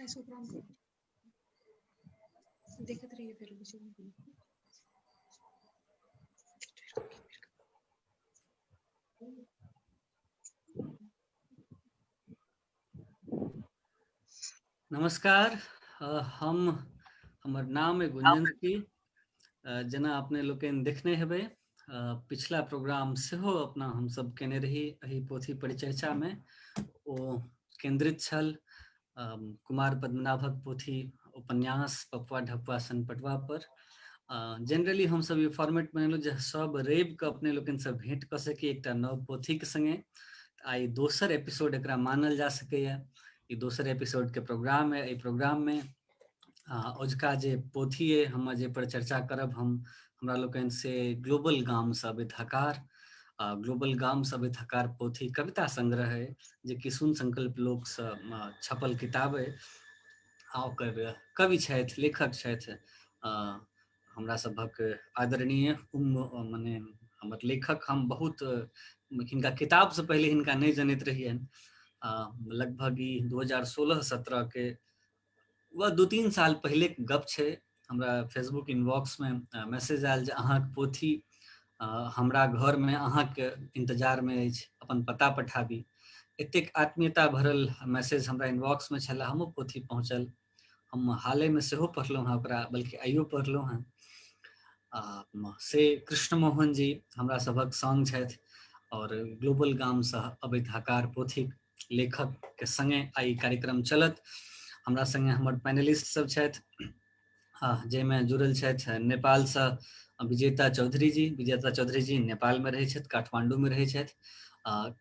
देखते रहिए फिर नमस्कार। हमर नाम है गुंजन सिंह। जना अपने लोकेन देखने हेबे पिछला प्रोग्राम सेहो अपना हम सब केने रही एही पोथी परिचर्चा में ओ केंद्रित छल कुमार पद्मनाभक पोथी उपन्यास पपुआ ढपुआ सनपटवा पर। जनरली हम सब ये फॉर्मेट बनेलो जे सब रवि के अपने लोकेन से भेंट क सकी एकटा नव पोथी के संगे। आई दोसर एपिसोड एकरा मानल जा सकैया। ई दोसर एपिसोड के प्रोग्राम है। ई प्रोग्राम में अजुका जे पोथी है हम जे पर चर्चा करब हमरा लोकनि से ग्लोबल गाम से अभिथकार ग्लोबल गाम से अभिथकार पोथी कविता संग्रह है जे कि सुन संकल्प लोक से छपल किताब है। ओकर कवि छथि लेखक छथि हमरा सभक आदरणीय मने हमर लेखक हम बहुत हिनका किताब से पहले हिनका नहीं जनैत रहियनि। लगभग 2016-17 के वह 2-3 साल पहले गप छे। हमरा फेसबुक इनबॉक्स में मैसेज आयल जे अहाँक पोथी हमरा घर में अहाँक इंतजार में अछि, अपन पता पठाबी। एतेक आत्मीयता भरल मैसेज हमरा इनबॉक्स में छला। हमो पोथी पहुँचल, हम हाले में सेहो पढ़लहुँ हैं ओकरा, बल्कि आइयो पढ़लहुँ हैं। से कृष्ण मोहन जी हमरा सभक संग छथि और ग्लोबल गाम से अभिथकार पोथी लेखक के संगे आई कार्यक्रम चलत। हमरा संगे हमर पैनलिस्ट सब छथि जाहिमे जुड़ल छथि नेपाल से विजेता चौधरी जी। विजेता चौधरी जी नेपाल में रहै छथि, काठमांडू में रहै छथि,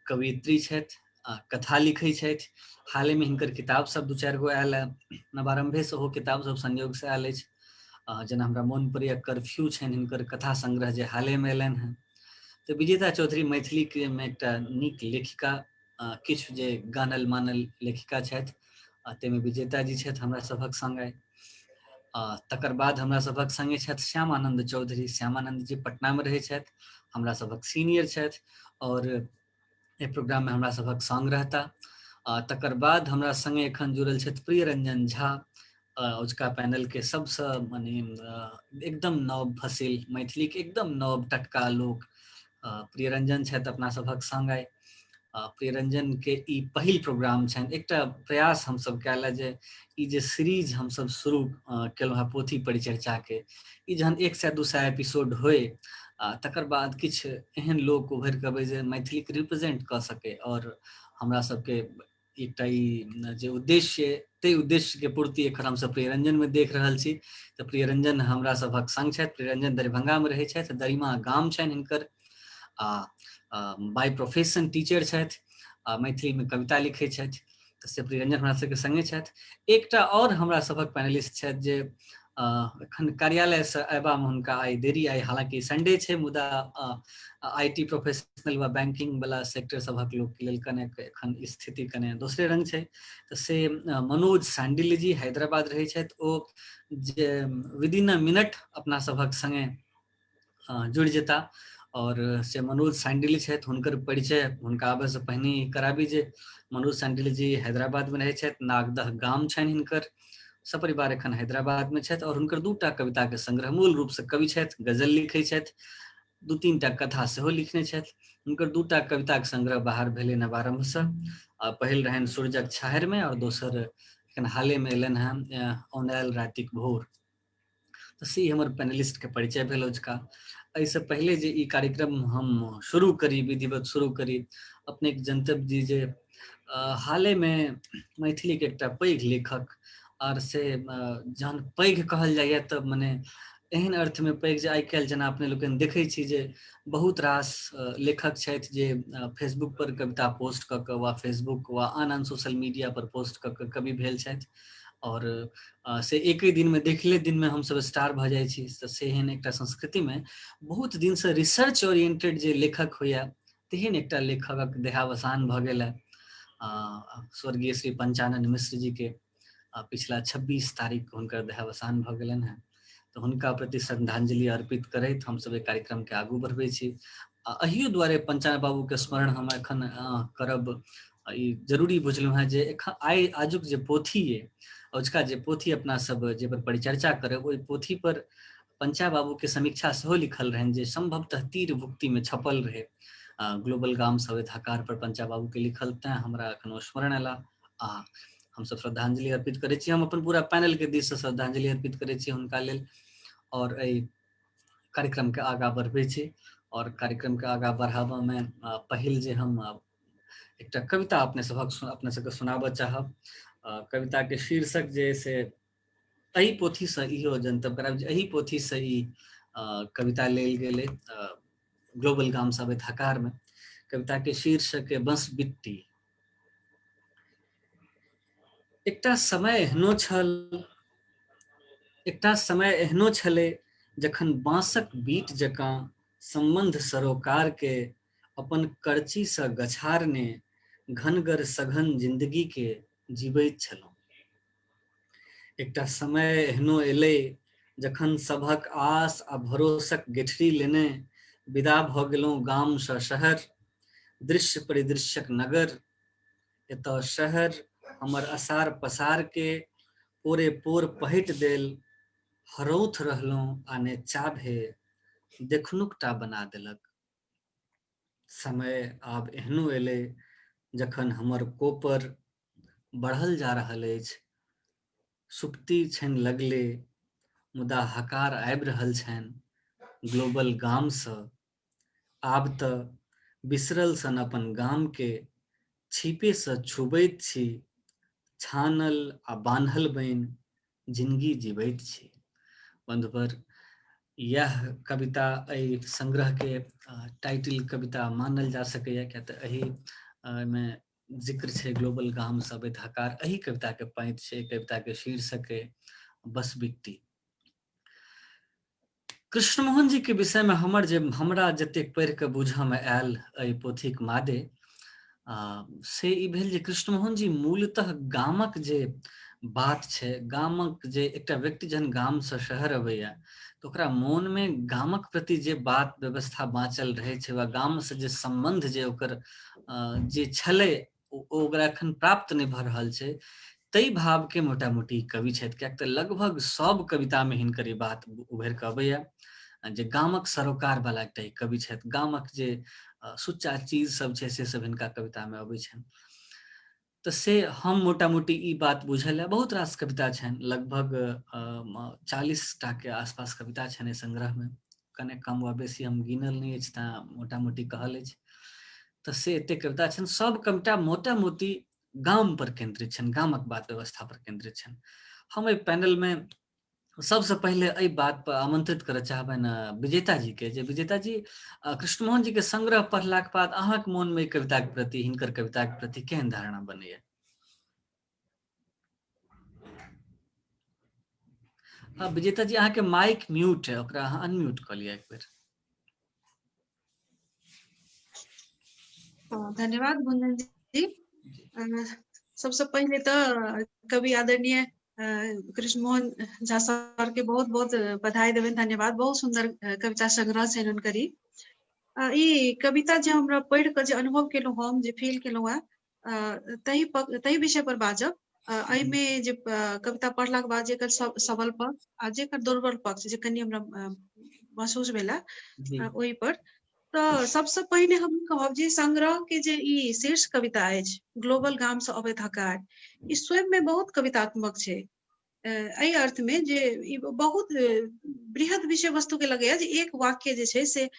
कवियत्री छथि, कथा लिखै छथि। हाले में हिनकर किताब सब 2-4 गो आयल है, नवारंभे से हो किताब सब संयोग से आयल अछि। जेना हमरा मोन पड़ैया कर्फ्यू छनि हिनकर कथा संग्रह जे हाले में एलनि हैं। तो विजेता चौधरी मैथिली के में एकटा नीक लेखिका, किछु जे गानल मानल लेखिका छथि। ताहिमे विजेता जी छथि हमरा सभक संगे। तकर बाद हमरा सभक संगे छथि श्यामानंद चौधरी। श्यामानंद जी पटना में रहै छथि, हमरा सभक सीनियर छथि और ए प्रोग्राम में हमरा सभक संग रहता। तकर बाद हमरा संगे एखन जुड़ल छथि प्रियरंजन झा, उसका पैनल के सबसे माने एकदम नव फसिल मैथिली के एकदम नव टटका लोक प्रियरंजन छथि अपना सभक संग। आइ प्रियरंजन के ई पहिल प्रोग्राम छनि। एकटा प्रयास हम सब कैला जे ई जे सीरीज हम सब शुरू केलहुँ हैं पोथी परिचर्चा के, ई जहन 100-200 एपिसोड होय तकर बाद किछु एहन लोक उभरि कऽ अबै जे मैथिली के रिप्रेजेंट कऽ सके और हमरा सबके एकटा ई जे उद्देश्य ताहि उद्देश्य के पूर्ति एखन हम सब प्रियरंजन में देख रहल छी। तऽ प्रियरंजन हमरा सभक संग छथि। प्रियरंजन दरभंगा में रहै छथि, दरिमा गाम छनि हिनकर। बाय प्रोफेशन टीचर छथि, मैथिली में कविता लिखै छथि। तऽ से प्रियरंजन हमरा सबके संगे छथि। एकटा और हमरा सभक पैनलिस्ट छथि जे एखन कार्यालय से अयबा में हुनका आइ देरी आइ, हालांकि संडे छै मुदा आईटी प्रोफेशनल व बैंकिंग वाला सेक्टर सभक लोक के लेल कने एखन स्थिति कने दोसरे रंग छै। तऽ से मनोज सांडिल्य जी हैदराबाद रहै छथि। ओ जे विदिन अ मिनट अपना सभक संगे जुड़ जेता। और से मनोज सांडिल्य छथि, हुनकर परिचय हुनका आबे से पहिने ही कराबी जे मनोज सांडिल्य जी हैदराबाद में रहै छथि। नागदह गाम छनि हिनकर। सपरिवार एखन हैदराबाद में छथि और हुनकर 2टा कविता के संग्रह, मूल रूप से कवि छथि, गजल लिखै छथि, 2-3टा कथा सेहो लिखने छथि। हुनकर 2टा कविता के संग्रह बाहर भेलै नवारंभ से। पहिल रहनि सूरजक छाहरि में और दोसर एखन हाले में एलनि हैं औनायल रातिक भोर। तऽ से हमर पैनलिस्ट के परिचय भेल अजुका। एहिसँ पहले जे ई कार्यक्रम हम शुरू करी, विधिवत शुरू करी, अपने जनतब दी जे हाले में मैथिली के एकटा पैघ लेखक और से जहन पैघ कहल जाइए तऽ मने एहन अर्थ में पैघ जे आइ काल्हि जेना अपने लोकनि देखै छी जे बहुत रास लेखक छथि जे फेसबुक पर कविता पोस्ट कऽ कऽ वा फेसबुक वा आन सोशल मीडिया पर पोस्ट कऽ कऽ कवि भेल छथि और से एक दिन में देखले दिन में हम सब स्टार भऽ जाइ छी। से एहन एकटा संस्कृति में बहुत दिन से रिसर्च ओरिएंटेड जे लेखक होइया तेहन एकटा लेखकक देहावसान भऽ गेल है। स्वर्गीय श्री पंचानन मिश्र जी के पिछला 26 तारीख को हुनकर देहावसान भऽ गेलनि हैं। तऽ हुनका प्रति श्रद्धांजलि अर्पित करैत हम सब कार्यक्रम के आगू बढ़बै छी। अहियो दुआरे पंचानन बाबू के स्मरण हम एखन करब ई जरूरी बुझलहुँ हैं जे एखन आजुक जे पोथी है अजुका जे पोथी अपना सब जे पर परिचर्चा करब ओहि पोथी पर पंचा बाबू के समीक्षा सेहो लिखल रहनि जे संभवतः तीर भुक्ति में छपल रहे। ग्लोबल गाम सवेत हकार पर पंचा बाबू के लिखल, तें हमरा एखनो स्मरण अयला आ हम सब श्रद्धांजलि अर्पित करै छी। हम अपन पूरा पैनल के दिस से श्रद्धांजलि अर्पित करै छी हुनका लेल और एहि कार्यक्रम के आगाँ बढ़बै छी। और कार्यक्रम के आगाँ बढ़ाबा में पहिल जे हम एकटा कविता अपने सबके सुनाबऽ चाहब। कविता के शीर्षक जे से एहि पोथी से इहो जनतब कराब जे एहि पोथी से ई कविता लेल गेलै ग्लोबल गाम सवेत हकार में। कविता के शीर्षक बंस बिट्टी। एकटा समय एहनो छलै जखन बाँसक बीट जकाँ संबंध सरोकार के अपन करची से गछारने घनगर सघन जिंदगी के जीवैत छलहुँ। एकटा समय एहनो एलै जखन सभक आस आ भरोसक गेठरी लेने विदा भऽ गेलहुँ गाम सँ शहर, दृश्य परिदृश्यक नगर। एतऽ शहर हमर असार पसार के पोरे पोर पहिट देल, हरौथ रहलहुँ आ ने चाभे देखनुकटा बना देलक। समय आब एहनो एलै जखन हमर कोपर बढ़ल जा रहल अछि, सुप्ति छनि लगले मुदा हकार आबि रहल छनि ग्लोबल गाम सँ। आब तऽ बिसरल सन अपन गाम के छिपे सँ छुबैत छी, छानल आ बान्हल बनि जिंदगी जीवैत छी। बंधुवर, यह कविता एहि संग्रह के टाइटल कविता मानल जा सकैया, किया तऽ एहि में जिक्र छै ग्लोबल गाम सवेत हकार। एही कविता के पैंत छै, कविता के शीर्षक है बस बिट्टी। कृष्णमोहन जी के विषय में हमरा जतेक पढ़ि कऽ बुझऽ में आयल एहि पोथीक मादे से ई भेल जे कृष्णमोहन जी मूलतः गामक जे बात छै, गामक जे एकटा व्यक्ति जहन गाम सँ शहर अबैया तऽ ओकरा मोन में गामक प्रति जे बात व्यवस्था बाँचल रहै छै वा गाम से जे संबंध जे ओकर जे छलै ओ ओकरा एखन प्राप्त नहि भऽ रहल छै, ताहि भाव के मोटा मोटी कवि छथि। कियाक तऽ लगभग सब कविता में हिनकर ई बात उभरि कऽ अबैया जे गामक सरोकार वाला एकटा कवि छथि। गामक जे सुच्चा चीज सब छै से सब हिनका कविता में अबै छनि। तऽ से हम मोटा मोटी ई बात बुझल है। बहुत रास कविता छनि, लगभग 40टा के आसपास कविता छनि संग्रह में, कने कम वा बेसी हम गिनल नहीं अछि ता मोटा मोटी कहल अछि। तऽ से एते कविता छनि, सब कविता मोटा मोटी गाम पर केंद्रित छनि, गामक बात व्यवस्था पर केंद्रित छनि। हम एहि पैनल में सबसे पहले एहि बात पर आमंत्रित करऽ चाहबनि विजेता जी के, जे विजेता जी कृष्णमोहन जी के संग्रह पढ़लाक बाद अहाँक मोन में कविता के प्रति, हिनकर कविता के प्रति केहन धारणा बनैया? विजेता जी, अहाँके माइक म्यूट है, ओकरा अहाँ अनम्यूट कऽ लिअ एक बेर। धन्यवाद गुंजन जी। सबसे पहले तो कवि आदरणीय कृष्णमोहन झा सर के बहुत बहुत बधाई देवें, धन्यवाद। बहुत सुंदर कविता संग्रह छै हुनकर। ई कविता जे हमरा पढ़ि कऽ जे अनुभव केलहुँ, हम जे फील केलहुँ है तही विषय पर बाजब। एहिमे जे कविता पढ़लाक बाद जेकर सबल पक्ष आ जेकर दुर्बल पक्ष जे कनि हमरा महसूस भेला ओहि पर, तऽ सबसे पहिने हम कहब जे संग्रह के जे ई शीर्ष कविता अछि ग्लोबल गाम सँ अबैत हकार, ई स्वयं में बहुत कवितात्मक छै। एहि अर्थ में जे ई बहुत बृहद विषय वस्तु के लगैया जे एक वाक्य जे छै से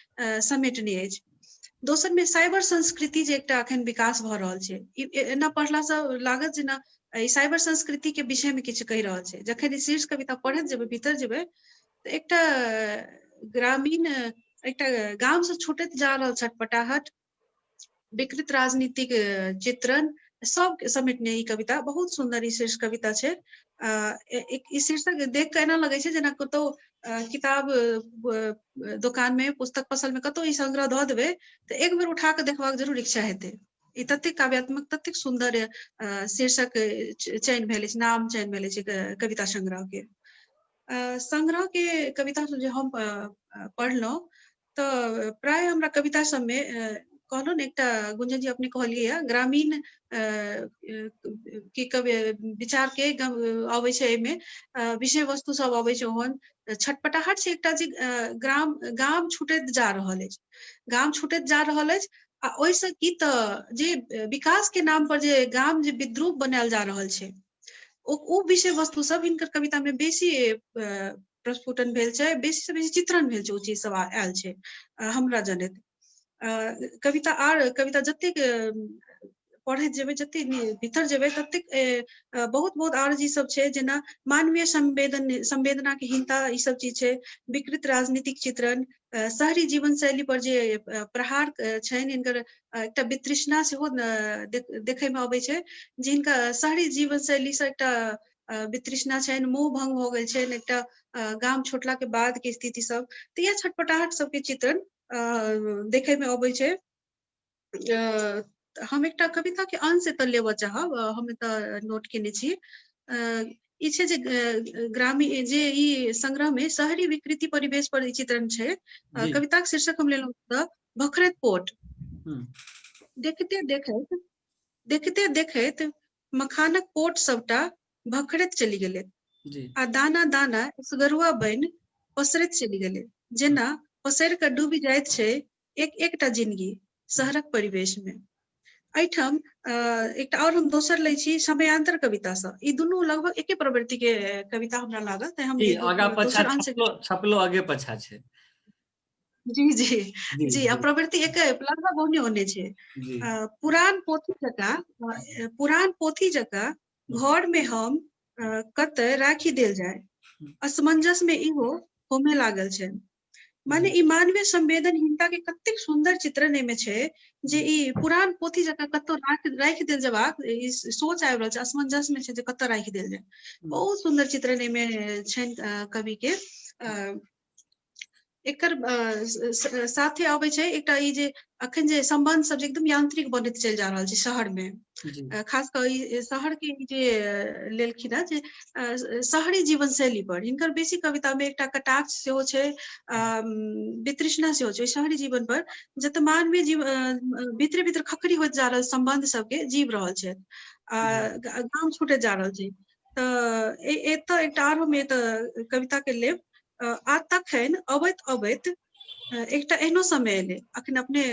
समेटने अछि। दोसर में साइबर संस्कृति जे एकटा अखन विकास भऽ रहल छै, एना पढ़ला सँ लागत जेना ई साइबर संस्कृति के विषय में किछु कहि रहल छै। जखन ई शीर्ष कविता पढ़ैत जेबै, भीतर जेबै, तऽ एकटा ग्रामीण, एकटा गाम से छूटैत जा रहल छटपटाहट, विकृत राजनीतिक चित्रण सब समेटने ई कविता बहुत सुंदर ई शीर्ष कविता छै। ई शीर्षक देख कऽ एना लगै छै जेना कतौ किताब दुकान में, पुस्तक पसल में कतौ ई संग्रह दऽ देबै तऽ एक बेर उठा कऽ देखबाक जरूर इच्छा हेतै। ई ततेक काव्यात्मक, ततेक सुंदर शीर्षक चयन भेल अछि, नाम चयन भेल अछि कविता संग्रह के। संग्रह के कविता जे हम पढ़लहुँ तऽ प्राय हमरा कविता सब में कहलो ने एकटा गुंजन जी अपने कहलिए ग्रामीण के कवि विचार के अबै छै एमे विषय वस्तु सब अबै छै ओहन छटपटाहट छै एकटा जे गाम छूटैत जा रहल अछि गाम छूटैत जा रहल अछि आ ओहिसँ की तऽ जे विकास के नाम पर जे गाम जे विद्रूप बनायल जा रहल छै ओ विषय वस्तु सब हिनकर कविता में बेसी प्रस्फुटन भेल छै बेसी से बेसी चित्रण भेल छै ओ चीज सब आयल छै हमरा जनैत कविता जतेक पढ़ैत जेबै जतेक भीतर जेबै ततेक बहुत बहुत आर चीज सब छै जेना मानवीय संवेदना के हीनता ई सब चीज छै विकृत राजनीतिक चित्रण शहरी जीवन शैली पर जे प्रहार छनि हिनकर एकटा वितृष्णा सेहो देखै में अबै छै जिनका शहरी जीवन शैली से एकटा वितृष्णा छनि मोह भंग हो गेल छनि एकटा गाम छोड़ला के बाद के स्थिति सब तो यह छटपटाहट सबके चित्रण देखे में अबै छै हम एकटा कविता के अंश एतऽ लेबऽ चाहब हम एतऽ नोट केने छी ई छै जे ग्रामीण जे ई संग्रह में शहरी विकृति परिवेश पर चित्रण छै कविता के शीर्षक हम लेलहुँ तऽ भखरैत पोट देखते देखैत मखानक पोट सबटा भखरैत चलि गेलै आ दाना दाना असगरुआ बनि पसरैत चलि गेलै जेना पसरि कऽ डूबि जाइत छै एकटा जिंदगी शहरक परिवेश में एहिठाम एकटा और हम दोसर लै छी समयांतर कविता से ई दुनू लगभग एके प्रवृत्ति के कविता हमरा लागल तैं हम दोसर अंश छपलो आगे पछा छै जी जी जी आ प्रवृत्ति एक लगभग ओहने ओहने छै पुरान पोथी जकाँ घर में हम कतय राखी देल जाय असमंजस में इहो होमे लागल छै माने ई मानवीय संवेदनहीनता के कतेक सुंदर चित्रण एमे छै जे ई पुरान पोथी जकाँ कतौ राखि देल जेबाक ई सोच आबि रहल छै असमंजस में छै जे कतौ राखि देल जाय बहुत सुंदर चित्रण एमे छनि कवि के एकर साथे अबै छै एकटा ई जे अखन जे संबंध सब एकदम यांत्रिक बनैत चलि जा रहल छै शहर में खास कर ई शहर के जे लेलखिन जे शहरी जीवन शैली पर हिनकर बेसी कविता में एकटा कटाक्ष सेहो छै वितृष्णा सेहो छै शहरी जीवन पर जतऽ मानवीय जीवन भीतर भीतर खखरी होइत जा रहल संबंध सबके जीव रहल छै गाम छूटैत जा रहल छै तऽ एतऽ एकटा आरो हम एतऽ कविता के लेब आ तखन अबैत अबैत एकटा एहनो समय एलै अखन अपने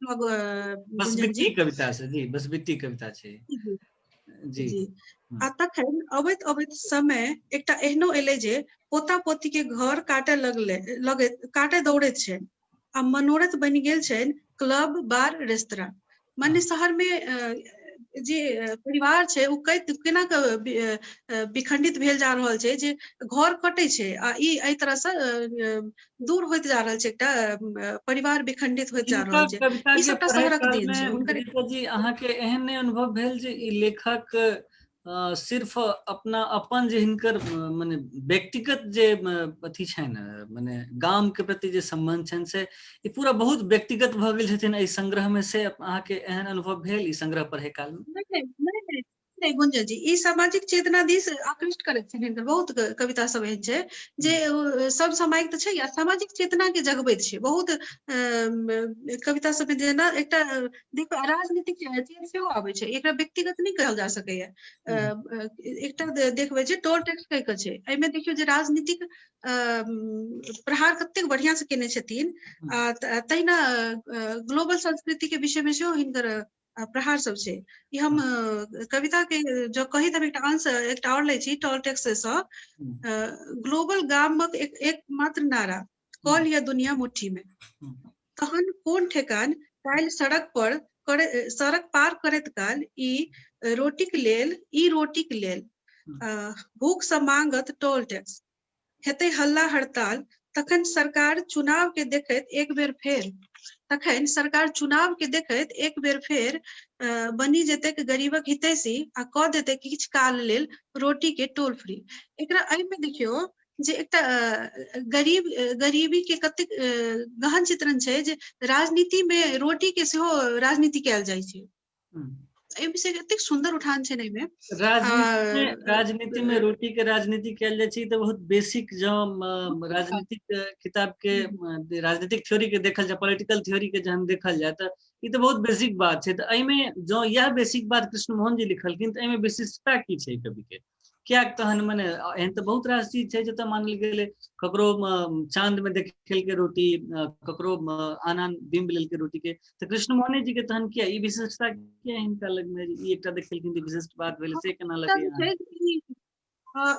बसबिट्टी कविता से जी बसबिट्टी कविता छै जी आ तखन अबैत अबैत समय एकटा एहनो एलै जे पोता पोती के घर काटे दौड़ैत छै आ मनोरथ बनि गेल छनि क्लब बार रेस्तरां माने शहर में जे परिवार छै ओ केना कऽ विखंडित भेल जा रहल छै जे घर कटै छै आ ई एहि तरह से दूर होइत जा रहल छै एकटा परिवार विखंडित होइत जा रहल छै ई सबटा शहरक देन छै हुनकर जी अहाँ के एहन नहि अनुभव भेल जे ई लेखक सिर्फ अपना अपन जे हिनकर माने व्यक्तिगत जे अथी छनि माने गाम के प्रति जे संबंध छनि से ई पूरा बहुत व्यक्तिगत भऽ गेल छथिन एहि संग्रह में से अहाँ के एहन अनुभव भेल ई संग्रह पढ़े काल में नहीं गुंजन जी ई सामाजिक चेतना दिस आकृष्ट करैत छै हिनकर बहुत कविता सब एहन छै जे सब सामायिक तऽ छै या सामाजिक चेतना के जगबैत छै बहुत कविता सब में जेना एकटा देखो राजनीतिक चीज सेहो आबै छै एकरा व्यक्तिगत नहीं कहल जा सकैया एकटा देखबै जे टोल टैक्स कहि कऽ छै एहिमे देखियौ जे राजनीतिक प्रहार कतेक बढ़िया से केने छथिन तहिना ग्लोबल संस्कृति के विषय में सेहो हिनकर प्रहार सब छै ई हम कविता के जो कही तब एकटा अंश एकटा और लै छी टोल टैक्स से ग्लोबल गामक एक मात्र नारा कॉल या दुनिया मुट्ठी में तहन कोन ठेकान काल्हि सड़क पार करैत काल ई रोटीक लेल भूख से मांगत टोल टैक्स हेतै हल्ला हड़ताल तखन सरकार चुनाव के देखैत एक बेर फेर बनी जेतैक गरीबक हितैषी आ कऽ देतै किछु काल लेल रोटी के टोल फ्री एकरा एहिमे देखियौ जे एकटा गरीबी के कतेक गहन चित्रण छै जे राजनीति में रोटी के सेहो राजनीति कयल जाइ छै एहि विषय के एतेक सुंदर उठान छै ने में राजनीति में रोटी के राजनीति कयल जाइ छै, तो बहुत बेसिक जो राजनीतिक किताब के राजनीतिक थ्योरी के देखल जाए, पॉलिटिकल थ्योरी के जहन देखल जाए तो ये तो बहुत बेसिक बात है। तो एहिमे जो यह बेसिक बात कृष्ण मोहन जी लिखलखिन तो एहिमे विशिष्टता की छै कवि के, क्या तहन मने एहन तो बहुत रास चीज छै जतऽ मानल गेलै ककरो चांद में देखेल के रोटी, ककरो आन आन बिंब लेल के रोटी के, तो कृष्ण मोहन जी के तहन किया ई विशिष्टता किया हिनका लग में ई एकटा देखेलखिन जे विशिष्ट बात भेलै से केना लगैया?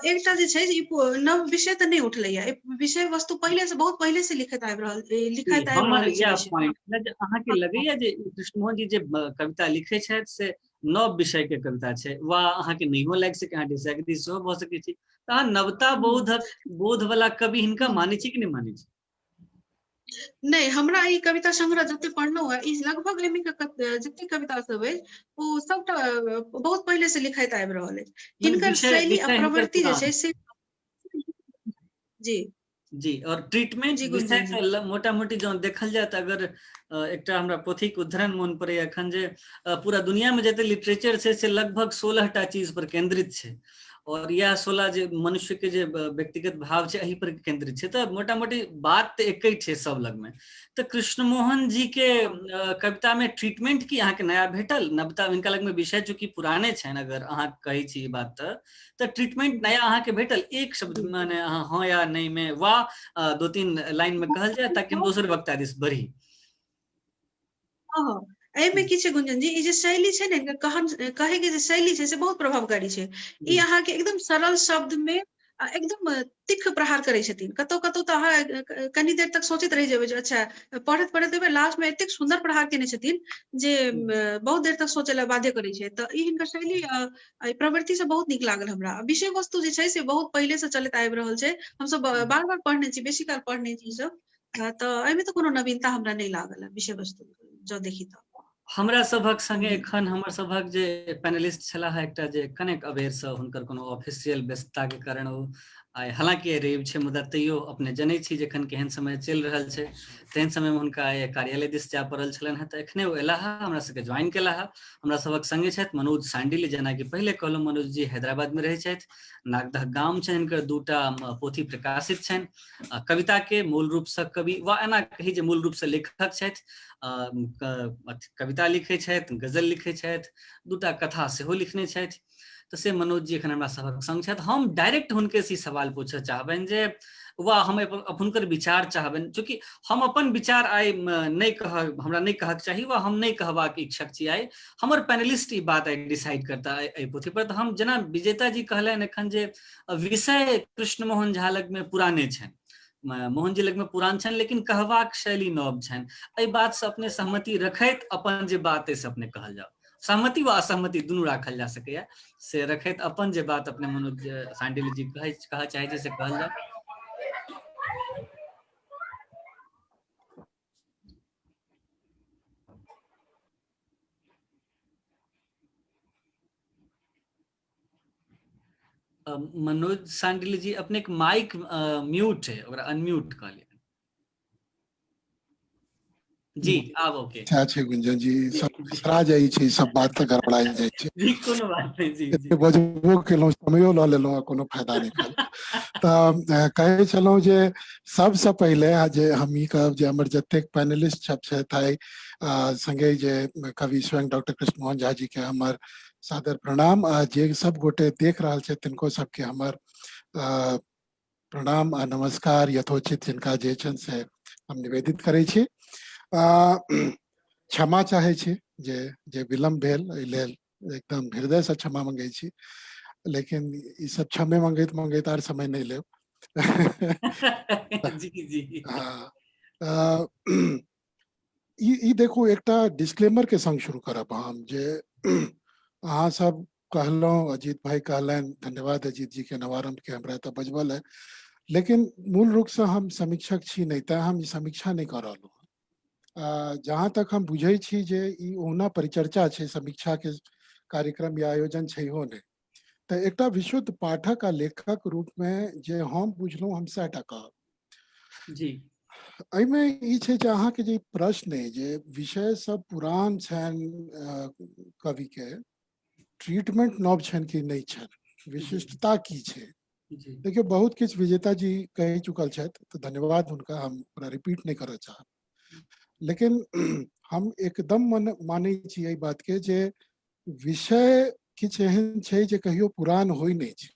एकटा जे छै जे नव विषय तऽ नहि उठलैया, विषय वस्तु पहले से बहुत पहले से लिखैत आबि रहल छै। अहाँके लगैया जे कृष्ण मोहन जी जे कविता लिखै छथि से नव विषय के कविता छै, वा अहाँके नहियो लागि सकै, अहाँ डिसएग्री सेहो भऽ सकै छी, तऽ अहाँ नवता बोध वाला कवि हिनका मानै छी कि नहि मानै छी? नहीं, हमरा ई कविता संग्रह जते पढ़लहुँ है, ई लगभग एहिमे जते कविता सब है वो सबटा बहुत पहले से लिखाइत आबि रहल है। हिनकर शैली आ प्रवृत्ति जे छै से जी और ट्रीटमेंट विषय से मोटा मोटी जो देखल जाए तो अगर एकटा हमरा पोथी के उदाहरण मन पड़े अखन जे पूरा दुनिया में जते लिटरेचर छै से लगभग 16टा चीज पर केंद्रित छै, और यह 16 जे मनुष्य के जे व्यक्तिगत भाव छै एही पर केंद्रित छै। तो मोटा मोटी बात तो एक ही छै सब लग में। तो कृष्ण मोहन जी के कविता में ट्रीटमेंट की अहाँ के नया भेटल, नवता इनका लग में विषय चूंकि पुराने छन, अगर अहाँ कहै छी बात तो ट्रीटमेंट नया अहाँ के भेटल एक शब्द माने हाँ या नहीं में, वा 2-3 लाइन में कहल जाए ताकि हम दोसर वक्ता दिस बढ़ी। एहिमे की छै गुंजन जी, ई जे शैली छै ने, कहे के जे शैली छै से बहुत प्रभावकारी छै। ई अहाँ के एकदम सरल शब्द में एकदम तीक्ष्ण प्रहार करै छथिन। कतौ कतौ तो अहाँ कनी देर तक सोचैत रहि जेबै जे अच्छा पढ़ैत पढ़ैत लास्ट में एतेक सुंदर प्रहार केने छथिन जे बहुत देर तक सोचे ला बाध्य करै छै। तऽ ई हिनकर शैली प्रवृत्ति से बहुत नीक लागल हमरा। विषय वस्तु जे छै से बहुत पहले से चलैत आबि रहल छै, हमसब बार बार पढ़ने छी, बेसी काल पढ़ने छी सब, तऽ एहिमे तऽ कोनो नवीनता हमरा नहीं लागल है विषय वस्तु जो देखी तो। हमरा सभक संगे एखन हमर सभक जे पैनलिस्ट छलाह एकटा जे कनेक अबेर से हुनकर कोनो ऑफिशियल व्यस्तता के कारण ओ आइ हालांकि रवि छै मुदा तैयो अपने जनै छी जखन केहन समय चलि रहल छै तेहन समय में हुनका आइ कार्यालय दिस जाय पड़ल छलनि हैं, तऽ एखने ओ एलाह हमरा सबके ज्वाइन केलाह। हमरा सबक संगे छथि मनोज सांडिल, जेना कि पहले कहलहुँ मनोज जी हैदराबाद में रहै छथि, नागदह गाम छै हिनकर, 2टा पोथी प्रकाशित छनि कविता के, मूल रूप से कवि वा एना कही जे मूल रूप से लेखक छथि, कविता लिखे छथि, गजल लिखे छथि, 2टा कथा सेहो लिखने छथि। तो से मनोज जी एखन हमरा सभक संग छथि। हम डायरेक्ट हुनके से सवाल पूछे चाहबनि जे वा हम हुनकर विचार चाहबनि, चूँकि हम अपन विचार आइ नहीं कहब, हमरा नहीं कहक चाही, वा हम नहीं कहबाक इच्छुक छी। आइ हमर पैनलिस्ट ई बात आइ डिसाइड करता एहि पोथी पर। तऽ हम जेना विजेता जी कहलनि एखन जे विषय कृष्ण मोहन झा लग में पुराने छनि, मोहन जी लग में पुरान छनि, लेकिन कहबाक शैली नव छनि। एहि बात से अपने सहमति रखैत अपन जे बात है से अपने कहल जाओ, सहमति व असहमति दुनू राखल जा सकैया, से रखैत अपन जे बात अपने मनोज सांडिल जी कहऽ चाहे छै से कहल जाओ। मनोज सांडिल जी अपने के माइक म्यूट है, ओकरा अनम्यूट कर लिया जी। आब ओके अच्छा छै गुंजन जी, सब बिसरा जाइ छै, सब बात तऽ गड़बड़ा जाइ छै जी, कोनो बात नहीं जी जी, बजबो केलहुँ, समयो लऽ लेलहुँ, कोनो फायदा नहीं भेल। तऽ कहै छलहुँ जे सबसँ पहिले जे हम ई कहब जे हमर जतेक पैनलिस्ट सब छथि संगे जे कवि स्वयं डॉक्टर कृष्ण मोहन झा जी के हमर सादर प्रणाम, आ जे सब गोटे देख रहल छथि तिनको सबके हमर प्रणाम आ नमस्कार यथोचित जिनका जे छनि से हम निवेदित करै छी। क्षमा चाहे छी जे विलम्ब भेल, एहि लेल एकदम हृदय से क्षमा मांगे छी, लेकिन ई सब क्षमे मंगैत मंगैत आर समय नहीं लेब। जी जी हाँ, ई देखू एकटा डिस्क्लेमर के संग शुरू करब हम, जे अहाँ सब कहलहुँ, अजीत भाई कहलनि, धन्यवाद अजीत जी के नवारंभ के हमरा तऽ बजबल है, लेकिन मूल रूप से हम समीक्षक छी नहीं, तैं हम ई समीक्षा नहीं कर रहलहुँ। जहाँ तक हम बुझै छी जे ई ओना परिचर्चा छै, समीक्षा के कार्यक्रम या आयोजन छैहो नहीं। तऽ एकटा विशुद्ध पाठक आ लेखक रूप में जे हम बुझलहुँ हम सएह टा कहब जी। एहिमे ई छै जे अहाँके जे प्रश्न अइ जे विषय सब पुरान छनि कवि के ट्रीटमेंट नव छनि कि नहीं छनि, विशिष्टता की छै। जी देखियो बहुत किछु विजेता जी कहि चुकल छथि, तो धन्यवाद हुनका, हम पूरा रिपीट नहीं करऽ चाहब। लेकिन हम एकदम मानै छी एहि बात के जे विषय किछु एहन छै जे कहियो पुरान होइ नहीं छै।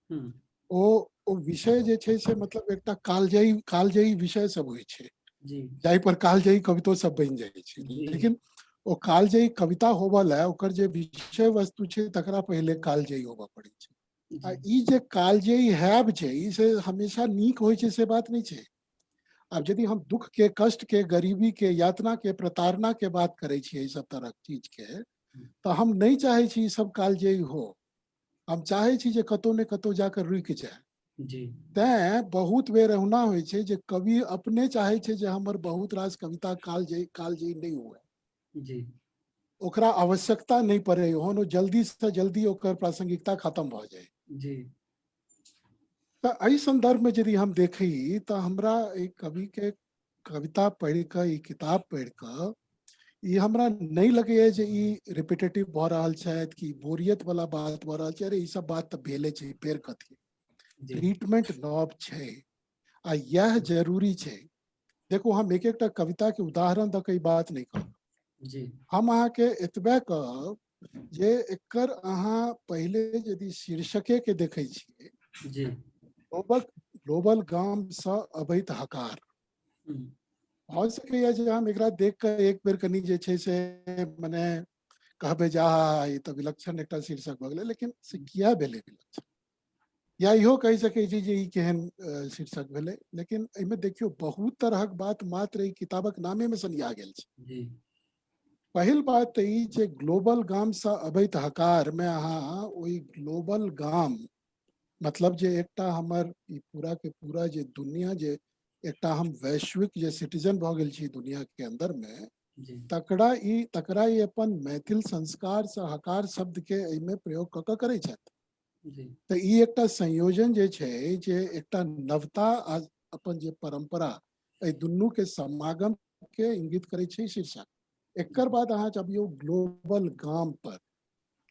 हम्म, ओ विषय जे छै से मतलब एकटा कालजयी विषय सब होइ छै, जी जाहि पर कालजयी कवितो सब बनि जाइ छै। जी लेकिन ओ कालजयी कविता होबऽ लए ओकर जे विषय वस्तु छै तकरा पहिले कालजयी होबऽ पड़ै छै। आ जी ई जे कालजयी हैब छै ई से हमेशा नीक होइ छै से बात नहीं छै। अब यदि हम दुख के, कष्ट के, गरीबी के, यातना के, प्रताड़ना के बात करै छियै, ई सब तरह चीज के, तो हम नहीं चाहै छी ई सब कालजयी हो। हम चाहै छी जे कतौ ने कतौ जाकर रुकि जाए। जी तें बहुत बेर एहुना होइ छै जे कवि अपने चाहै छै जे हमर बहुत रास कविता कालजयी नहीं हुए, जी ओकरा आवश्यकता नहीं पड़े ओहन, ओ जल्दी से जल्दी ओकर प्रासंगिकता खत्म भऽ जाए। जी तो एहि संदर्भ में यदि हम देखी तो हमरा एक कवि के कविता पढ़ि कऽ, ई किताब पढ़ि कऽ, ई हमरा नहीं लगैए जे ई रिपीटेटिव भऽ रहल छथि कि बोरियत वाला बात भऽ रहल छै। अरे ई सब बात तऽ भेले छै, फेर कथी, जी ट्रीटमेंट नव छै आ यह जरूरी छै। देखो हम एक एकटा कविता के उदाहरण दऽ कऽ ई बात नहीं कहब, जी हम अहाँके एतबे कहब जे एकर अहाँ पहिले यदि शीर्षके के देखै छियै, जी ग्लोबल गाम सँ अबैत हकार, हम्म, भऽ सकैए जे हम एकरा देख कऽ एक बेर कनी जे छै से मने कहबै जे आहा ई तऽ विलक्षण एकटा शीर्षक भऽ गेलै, लेकिन से किया भेलै विलक्षण, या इहो कहि सकै छी जे ई केहन शीर्षक भेलै। लेकिन एहिमे देखियौ बहुत तरहक बात मात्र ई किताबक नामे में सनिया गेल छै। जी पहिल बात तऽ ई जे ग्लोबल गाम सँ अबैत हकार में अहाँ ओई ग्लोबल गाम मतलब जे एकटा हमर ई पूरा के पूरा जे दुनिया जे एकटा हम वैश्विक जे सिटीजन भऽ गेल छी दुनिया के अंदर में, जी तकरा ई अपन मैथिल संस्कार सँ हकार शब्द के एहिमे प्रयोग कऽ कऽ करै छथि। जी तऽ ई एकटा संयोजन जे छै जे एकटा नवता आ अपन जे परंपरा एहि दुनू के समागम के इंगित करै छै शीर्षक। एकर बाद अहाँ जबियौ ग्लोबल गाम पर,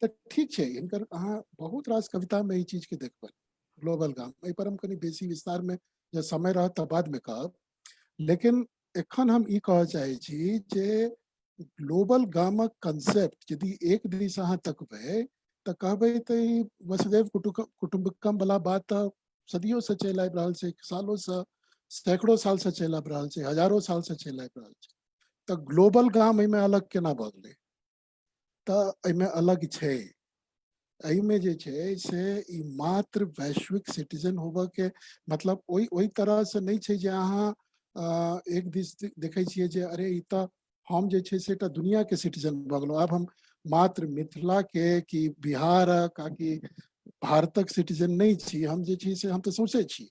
तऽ ठीक छै हिनकर अहाँ बहुत रास कविता में ई चीज के देखबै, ग्लोबल गाम एहि पर हम कनी बेसी विस्तार में जब समय रहत तऽ बाद में कहब। लेकिन एखन हम ई कहऽ चाहै छी जे ग्लोबल गामक कंसेप्ट यदि एक दिस अहाँ तकबै तऽ कहबै तऽ ई वसुधैव कुटुम्बकम वाला बात तऽ सदियों से चलि आबि रहल छै, सालों से, सैकड़ों साल से चलि आबि रहल छै, हजारों साल से चलि आबि रहल छै। तऽ ग्लोबल गाम एहिमे अलग केना भऽ गेलै, तऽ एहिमे अलग छै। एहिमे जे छै से ई मात्र वैश्विक सिटीजन होबऽ के मतलब ओहि तरह से नहीं छै जे अहाँ एक दिस देखै छियै जे अरे ई तऽ हम जे छै से एकटा दुनिया के सिटीजन भऽ गेलहुँ, आब हम मात्र मिथिला के कि बिहारक आ कि भारतक सिटीजन नहीं छी, हम जे छी से हम तऽ सौंसे छी।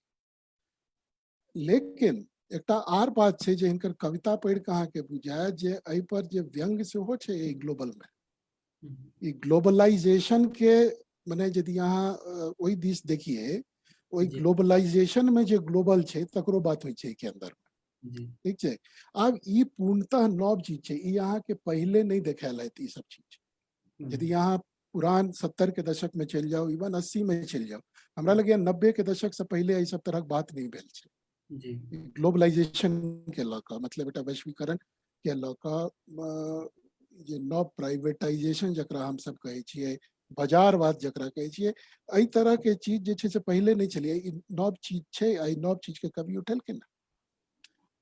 लेकिन एकटा आर बात छै जे हिनकर कविता पढ़ि कऽ अहाँके बुझायत जे एहि पर जे व्यंग सेहो छै ई ग्लोबल में, ई ग्लोबलाइजेशन के मने यदि अहाँ ओहि दिस देखिए, ओहि जी ग्लोबलाइजेशन में जे ग्लोबल छै तकरो बात होइ छै के अंदर में, जी ठीक छै। आब ई पूर्णतः नव चीज छै, ई अहाँ के पहले नहीं देखायल है ई सब चीज। यदि अहाँ पुरान 70 के दशक में चलि जाओ, इवन 80 में चलि जाओ, हमरा लगैया 90 के दशक से पहले एहि सब तरहक बात नहीं भेल छै। जी ग्लोबलाइजेशन के लऽ कऽ मतलब एकटा वैश्वीकरण के लऽ कऽ जे नव प्राइवेटाइजेशन जकरा हम सब कहै छियै, बाजारवाद जकरा कहै छियै, एहि तरह के चीज जे छै से पहले नहीं छलिए, ई नव चीज छै, एहि नव चीज के कवि उठेलखिन।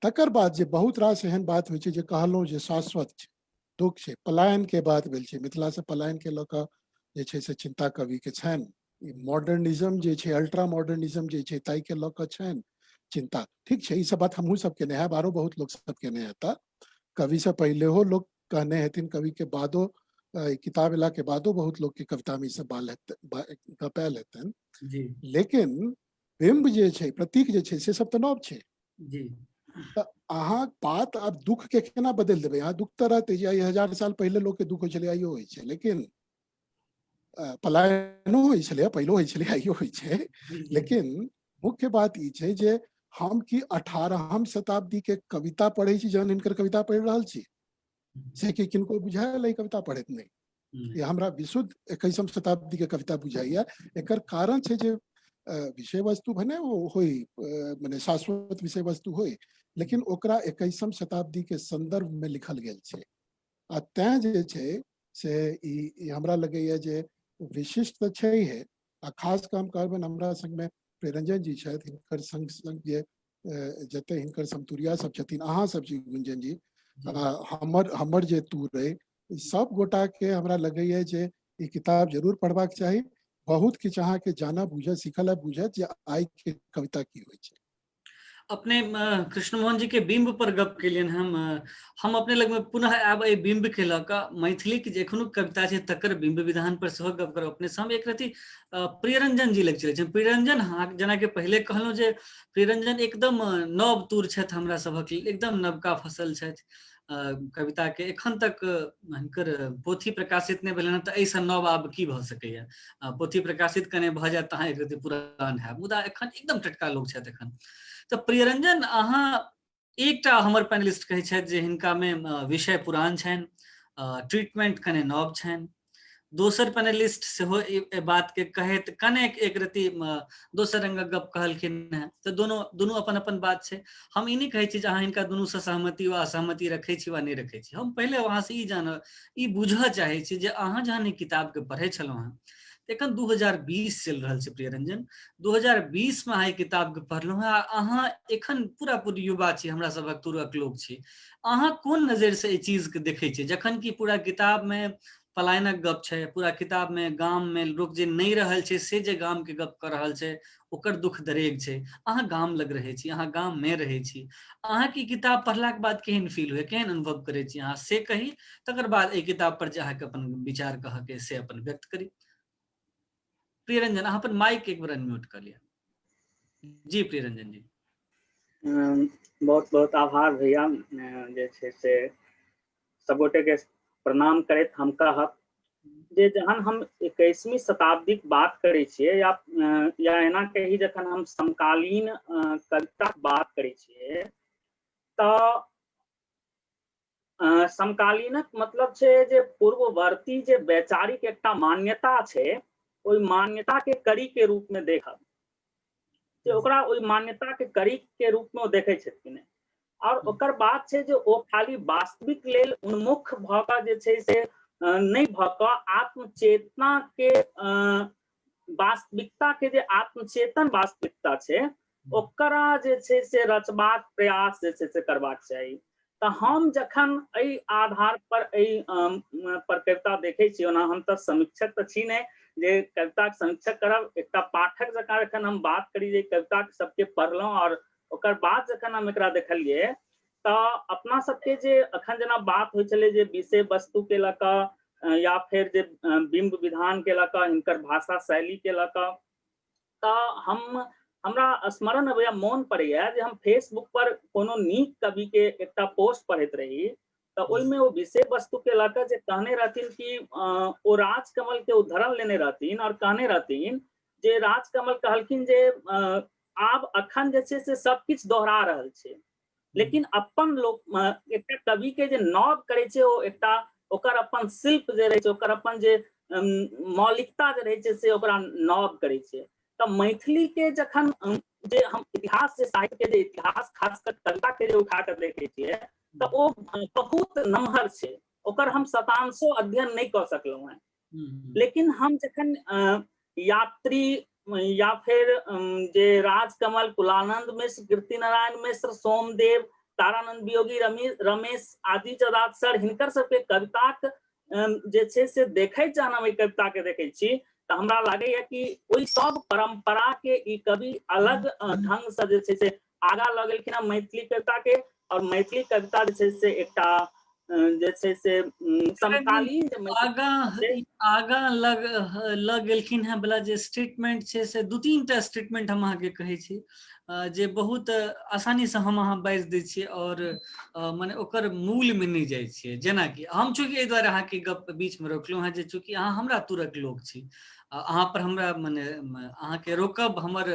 तकर बाद जे बहुत रास एहन बात होइ छै जे कहलहुँ जे शाश्वत छै, दुख छै, पलायन के बात भेल छै, मिथिला से पलायन के लऽ कऽ जे छै से चिंता कवि के छनि। ई मॉडर्निज्म जे छै, अल्ट्रा मॉडर्निज्म जे छै ताहि के लऽ कऽ छनि चिंता, ठीक छै। ई सब बात हमहूँ सब केने हैं, आरो बहुत लोग सब केने हेता, कवि से पहले हो लोग कहने हेथिन, कवि के बादो किताब अयला के बादो बहुत लोग के कविता में ई सब गपायल हेतनि। जी लेकिन बिंब जे छै, प्रतीक जे छै, से सब तऽ नव छै। जी तऽ अहाँ बात आब दुख के केना बदलि देबै, अहाँ दुख तऽ रहतै जे 1000 साल पहिले लोग के दुख होइ छलै, आइयो होइ छै, लेकिन पलायनो होइ छलै, पहिलो होइ छलै, आइयो होइ छै। जी लेकिन मुख्य बात ई छै जे हम की 18वीं शताब्दी के कविता पढ़े छी, जहन इनकर कविता पढ़ रहल छी से कि किनको बुझायल कविता पढ़ैत नहीं, ये हमरा विशुद्ध 21वीं शताब्दी के कविता बुझाइया। एकर कारण छै जे विषय वस्तु भने वो होई, माने शाश्वत विषय वस्तु होई, लेकिन ओकरा 21वीं शताब्दी के संदर्भ में लिखल गेल छै। आ तें जे छै से ई हमरा लगैया जे विशिष्ट तऽ छै है। आ खास काम कहबनि हमरा संग में प्रियरंजन जी छथि, हिनकर संग संग जे जते हिनकर समतुरिया सब छथिन, अहाँ सब छी गुंजन जी, हमर जे तूर अइ, सब गोटा के हमरा लगैया जे ई किताब जरूर पढ़बाक चाही। बहुत किछु अहाँ के जाना बुझत, सीखल बुझत जे आइ के कविता की होइ छै। अपने कृष्ण मोहन जी के बिंब पर गप के लिए हम अपने लग में पुनः आब ए बिंब के लऽ कऽ मैथिली के जेखनो कविता छै तकर बिंब विधान पर सेहो गप करब अपने हम। एक रति प्रियरंजन जी लग चलै छै। प्रियरंजन, हाँ, जेना कि पहले कहलहुँ जे प्रियरंजन एकदम नव तूर छथि हमरा सभक, एकदम नवका फसल छथि कविता के। एखन तक हिनकर पोथी प्रकाशित नहि भेलनि तऽ एहिसँ नव आब की भऽ सकैया। पोथी प्रकाशित कने भऽ जायत तऽ अहाँ एक रति पुरान हैब, मुदा एखन एकदम टटका लोक छथि एखन। तऽ प्रियरंजन, अहाँ एकटा हमर पैनलिस्ट कहै छथि जे हिनका में विषय पुरान छनि, ट्रीटमेंट कने नव छनि। दोसर पैनलिस्ट सेहो ई बात के कहैत कने एक रति दोसर रंगक गप कहलखिन हैं। तऽ दुनू अपन अपन बात छै। हम ई नहीं कहै छी जे अहाँ हिनका दुनू से सहमति वा असहमति रखै छी वा नहीं रखै छी। हम पहले वहां से ई बुझऽ चाहै छी जे अहाँ जहन ई किताब के पढ़ै छलहुँ हैं, एखन 2020 चलि रहल छै प्रियरंजन, 2020 में अहाँ किताब के पढ़लहुँ हैं। अहाँ एखन पूरा पूरी युवा छी, हमरा सभक तुरक लोक छी। अहाँ कोन नजर से ई चीज के देखै छी, जखन कि पूरा किताब में पलायनक गप छै, पूरा किताब में गाम में लोक जे नहीं रहल छै से जे गाम के गप कर रहल छै ओकर दुख दरेग छै। अहाँ गाम लग रहै छी, अहाँ गाम में रहै छी, अहाँ की किताब पढ़लाक बाद केहन फील हुए, केहन अनुभव करै छी अहाँ से कही, तकर बाद एहि किताब पर जे अहाँके अपन विचार कहके से अपन व्यक्त करी। प्रियरंजन, अहाँ अपन माइक एक बार अनम्यूट कर लिया। जी प्रियरंजन जी। बहुत बहुत आभार भैया, जे छै से सब गोटे के प्रणाम करैत हम कहब जे जहन हम 21वीं शताब्दी के बात करै छियै या एना कही जखन हम समकालीन कविता के बात करै छियै तऽ समकालीनक मतलब छै जे पूर्ववर्ती जे वैचारिक एकटा मान्यता छै, ओहि मान्यता के कड़ी के रूप में देखब, जे ओकरा ओहि मान्यता के कड़ी के रूप में ओ देखै छथिन। और ओकर बात छै जे ओ खाली वास्तविक लेल उन्मुख भऽ कऽ जे छै से नहीं भऽ कऽ आत्मचेतना के वास्तविकता के जे आत्मचेतन वास्तविकता छै ओकरा जे छै से रचबाक प्रयास जे छै से करबाक चाही। तऽ हम जखन एहि आधार पर पर कविता देखै छी, ओना हम तऽ समीक्षक तऽ छी नहीं जे कविता के समीक्षक करब, एकटा पाठक जकाँ एखन हम बात करी जे कविता सबके पढ़लहुँ और ओकर बाद जखन हम एकरा देखलिए तऽ अपना सबके जे अखन जेना बात होइ छलै जे विषय वस्तु के लऽ कऽ या फिर जे बिंब विधान के लऽ कऽ, हिनकर भाषा शैली के लऽ कऽ, तऽ हमरा स्मरण अबैया, मोन पड़ैया जे हम फेसबुक पर कोनो नीक कवि के एकटा पोस्ट पढ़ैत रही तऽ ओहिमे ओ विषय वस्तु के लऽ कऽ जे कहने रहथिन कि ओ राजकमल के उदाहरण लेने रहथिन और कहने रहथिन जे राजकमल कहलखिन जे आब अखन जे छै से सब किछु दोहरा रहल छै, लेकिन अपन लोक एकटा कवि के जे नव करे छै ओ एकटा ओकर अपन शिल्प जे रहे छै, ओकर अपन जे मौलिकता जे रहे छै से ओकरा नव करे छै। तऽ मैथिली के जखन जे हम इतिहास से साहित्य के जे इतिहास खासकर कविता के जे उठा कर देखे छियै तऽ ओ बहुत नमहर छै, ओकर हम शतांशो अध्ययन नहीं कऽ सकलहुँ हैं। लेकिन हम जखन यात्री या फिर जे राजकमल, कुलानंद मिश्र, कीर्ति नारायण मिश्र, सोमदेव, तारानंद वियोगी, रमेश आदि चदात सर, हिनकर सबके कविताक जे छै से देखैत जहन हम कविता के देखै छी तऽ हमरा लागैया कि ओहि सब परंपरा के ई कवि अलग ढंग से जे छै से आगा लऽ गेलखिन मैथिली कविता के। और मैथिली कविता जे छै से एकटा जे छै से समकालीन जे आगा लग गेलखिन हैं बला जे स्टेटमेंट छै से 2-3 टा स्टेटमेंट हम अहाँके कहै छी जे बहुत आसानी से हम अहाँ बाजि दै छियै और माने ओकर मूल में नहीं जाइ छियै। जेना कि हम चूँकि एहि दुआरे अहाँके गप बीच में रोकलहुँ हैं जे चूँकि अहाँ हमरा तुरक लोक छी, अहाँ पर हमरा माने अहाँके रोकब हमर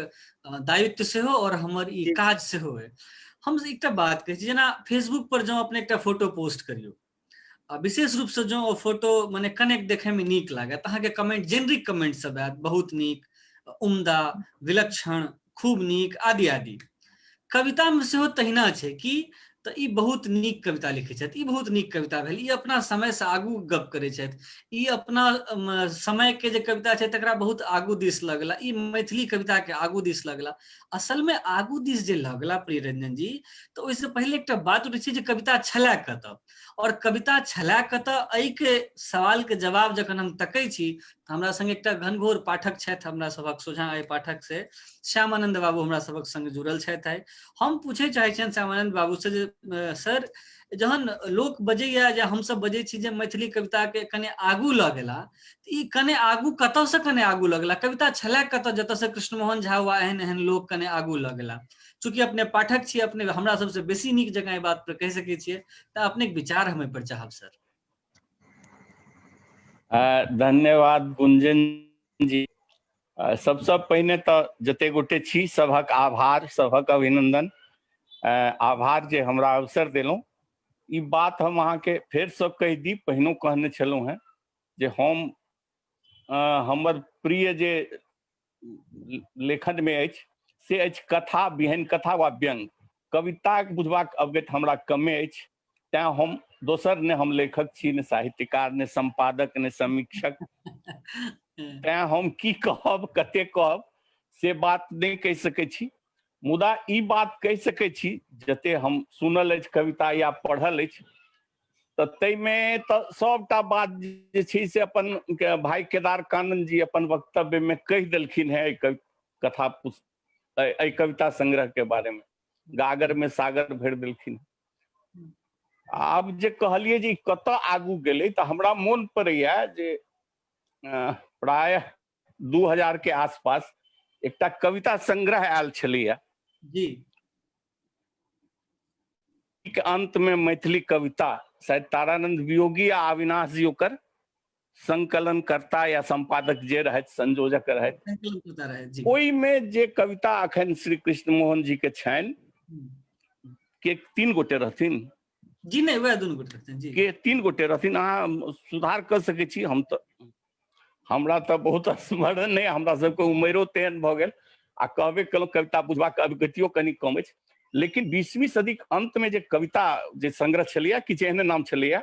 दायित्व सेहो और हमर ई काज सेहो है। हम एकटा बात कहै छी, जेना फेसबुक पर जँ अपने एकटा फोटो पोस्ट करियौ, विशेष रूप से जो फोटो माने कनेक्ट देखे में नीक लागत, अहाँके कमेंट जेनरिक कमेंट सब आयत, बहुत नीक, उम्दा, विलक्षण, खूब नीक आदि आदि। कविता में सेहो तहिना छै कि तऽ ई बहुत नीक कविता लिखै छथि, ई बहुत नीक कविता भेल, ई अपना समय से आगू गप करै छथि, ई अपना समय के जे कविता छै तकरा बहुत आगू दिस लगला, ई मैथिली कविता के आगू दिस लगला। असल में आगू दिस जे लगला प्रिय रंजन जी, तऽ ओहिसँ पहिले एकटा बात उठै छै जे कविता छलै कतऽ, और कविता छलै कतऽ, एहि के सवाल के जवाब जखन हम तकै छी तऽ हमरा संग एकटा घनघोर पाठक छथि हमरा सभक सोझाँ, एहि पाठक से श्यामानंद बाबू हमरा सभक संग जुड़ल छथि आइ। हम पूछे चाहे छियनि श्यामानंद बाबू से जे सर जहन लोक बजैया जे हमसब बजै छी जे मैथिली कविता के कने आगू लऽ गेला, ई कने आगू कतऽ से कने आगू लगला, कविता छलै कतऽ जतऽ से कृष्णमोहन झा वा एहन एहन लोक कने आगू लऽ गेला। चूँकि अपने पाठक छियै, अपने हमरा सबसे बेसी नीक जकाँ एहि बात पर कहि सकै छियै, तऽ अपने के विचार हम एहि पर चाहब सर। धन्यवाद गुंजन जी। सबसे पहिने तो जते गोटे छी सबक आभार, सबक अभिनंदन, आभार जे हमरा अवसर देलहुँ। ई बात हम अहाँके फेर से कहि दी, पहिनो कहने छलहुँ हैं जे हम हमर प्रिय जे लेखन में अछि से अछि कथा, बिहन कथा वा व्यंग। कविता बुझबाक अवगत हमरा कमे अछि, तैं हम दोसर ने हम लेखक छी, ने साहित्यकार, ने संपादक, ने समीक्षक, तैं हम की कहब कते कहब से बात नहीं कहि सकै छी। मुदा ई बात कहि सकै छी जते हम सुनल अछि कविता या पढ़ल अछि, तऽ ताहिमे तऽ सबटा बात जे छै से अपन भाई केदार कानन जी अपन वक्तव्य में कहि देलखिन है कथा कविता संग्रह के बारे में, गागर में सागर भरि देलखिन। आब जे कहलिए जे कतऽ आगू गेलै, तऽ हमरा मोन पड़ैया जे प्राय 2000 के आसपास एकटा कविता संग्रह आयल छलैया जी, के अंत में मैथिली कविता, शायद तारानंद वियोगी या अविनाश जी ओकर संकलन करता या संपादक जे रहत, संयोजक रहत, ओई में जे कविता अखन श्री कृष्ण मोहन जी के छनि, के 3 गोटे रहथिन जी, नहीं वह 2 गोटे रहथिन जी, के 3 गोटे रहथिन। अहाँ सुधार कर सकै छी, हम तो हमरा तो बहुत स्मरण नहीं, हमरा सबके उमरो तेहन भऽ गेल आ कहबे केलहुँ कविता बुझबाक अवगतियो कनि कम अछि। लेकिन 20वीं सदी के अंत में जे कविता जे संग्रह छलैया, किछु एहने नाम छलैया,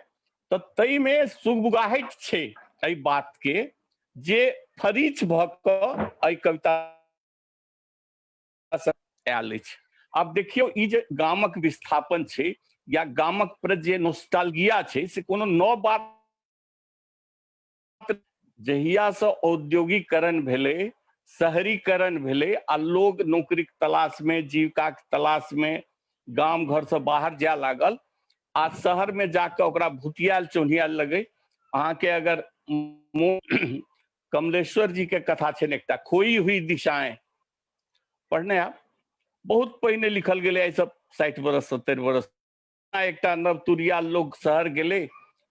तऽ ताहि में सुगबुगाहट छै एहि बात के जे फरीच भऽ कऽ एहि कविता आयल अछि। आब देखियौ ई जे गामक विस्थापन छै या गामक प्रति जे नोस्टाल्जिया छै, से कोनो नव बात जहिया से औद्योगिकरण भेलै, शहरीकरण भेलै आ लोग नौकरीक तलाश में, जीविकाक तलाश में गाम घर से बाहर जाय लागल आ शहर में जाकर ओकरा भुतियाल चौनियाल लगे। अहाँके अगर कमलेश्वर जी के कथा छै एकटा, खोई हुई दिशाएं, पढ़ने आप, बहुत पहिने लिखल गेलै, एहि सब 60 बरस 70 बरस। एकटा नवतुरिया लोग शहर गेलै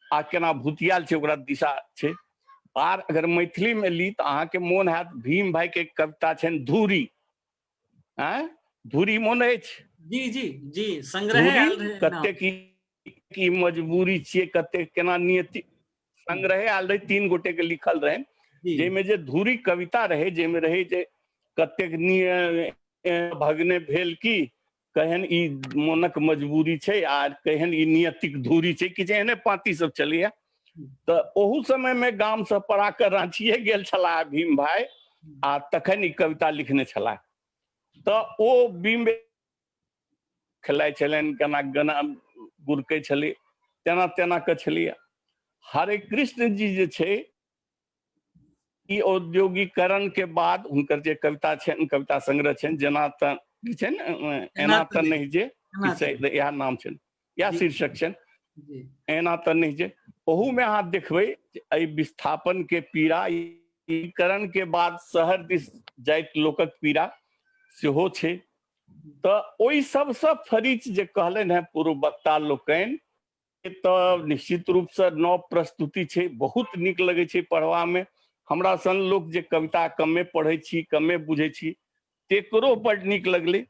आ केना भुतियाल छै ओकरा दिशा छै। आर अगर मैथिली में ली तऽ अहाँके मोन हैत भीम भाई के कविता छनि धूरी, धूरी मोन अछि? जी जी जी, संग्रह आयल रहे, कते की मजबूरी छियै, कते केना नियति, संग्रह आयल रहे, 3 गोटे के लिखल रहे, जाहिमे जे धूरी कविता रहे, जाहिमे रहे जे कतेक भगने भेल की, कहन ई मोनक मजबूरी छै आ कहन ई नियतिक धूरी छै, कि एहने पाँति सब चलैया। तऽ ओहू समय में गाम से पढ़ा कर रांचिए गेल छलाह भीम भाई आ तखन ई कविता लिखने छलाह। तऽ ओ भीम खेलाइ छलनि, केना गाना गुरकै छलै, तेना तेना के छलियै। हरे कृष्ण जी जे छै, ई औद्योगिकरण के बाद हुनकर जे कविता छनि, कविता संग्रह छनि, जेना तऽ छै ने एना तऽ नहीं जे, इएह नाम छनि, इएह शीर्षक छनि। जी एना तो नहीं जे ओहू में अहाँ देखबै जे एहि विस्थापन के पीड़ा एकीकरण के बाद शहर दिस जाइत लोकक पीड़ा सेहो छै। तऽ ओहि सबसँ फरीच जे कहलनि हैं पूर्व वक्ता लोकनि तऽ निश्चित रूप से नव प्रस्तुति छै, बहुत नीक लगै छै पढ़वा में। हमरा सन लोक जे कविता कमे पढ़ै छी, कमे बुझै छी, तेकरो बड नीक लगलै।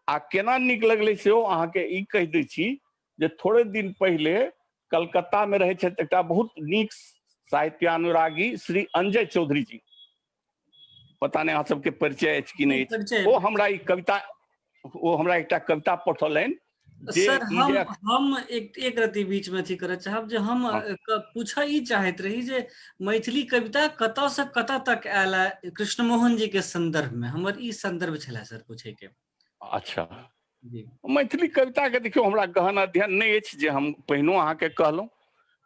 आ केना नीक लगलै सेहो अहाँके ई कहि दै छी जे थोड़े दिन पहिले कलकत्ता में रहै छथि एकटा बहुत नीक साहित्यानुरागी श्री अंजय चौधरी जी, पता नहीं अहाँ सबके परिचय अछि कि नहीं अछि। ओ हमरा ई कविता, ओ हमरा एकटा कविता पठौलनि जे सर ई जे हम एक रति बीच में अथी करय चाहब जे हम पूछा ई चाहैत रही जे मैथिली कविता कतऽ से कतऽ तक आयल है कृष्णमोहन जी के संदर्भ में, हमर ई संदर्भ छलै सर पूछे के। अच्छा, जी मैथिली कविता के देखियौ हमरा गहन अध्ययन नहीं अछि जे हम पहिनो अहाँके कहलहुँ,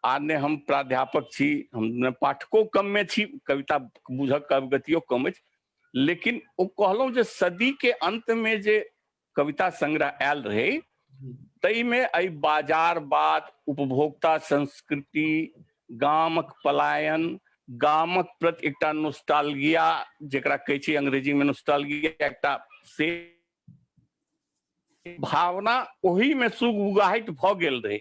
आ ने हम प्राध्यापक छी, हम पाठको कम में छी, कविता बुझक अवगतियो कम अछि। लेकिन ओ कहलहुँ जे सदी के अंत में जे कविता संग्रह आयल रहे तई में एहि बाजारवाद, उपभोक्ता संस्कृति, गामक पलायन, गामक प्रति एकटा नोस्टाल्गिया जेकरा कहै छै अंग्रेजी में नोस्टाल्गिया, एकटा से भावना ओही में सुगबुगाहट भऽ गेल रहे।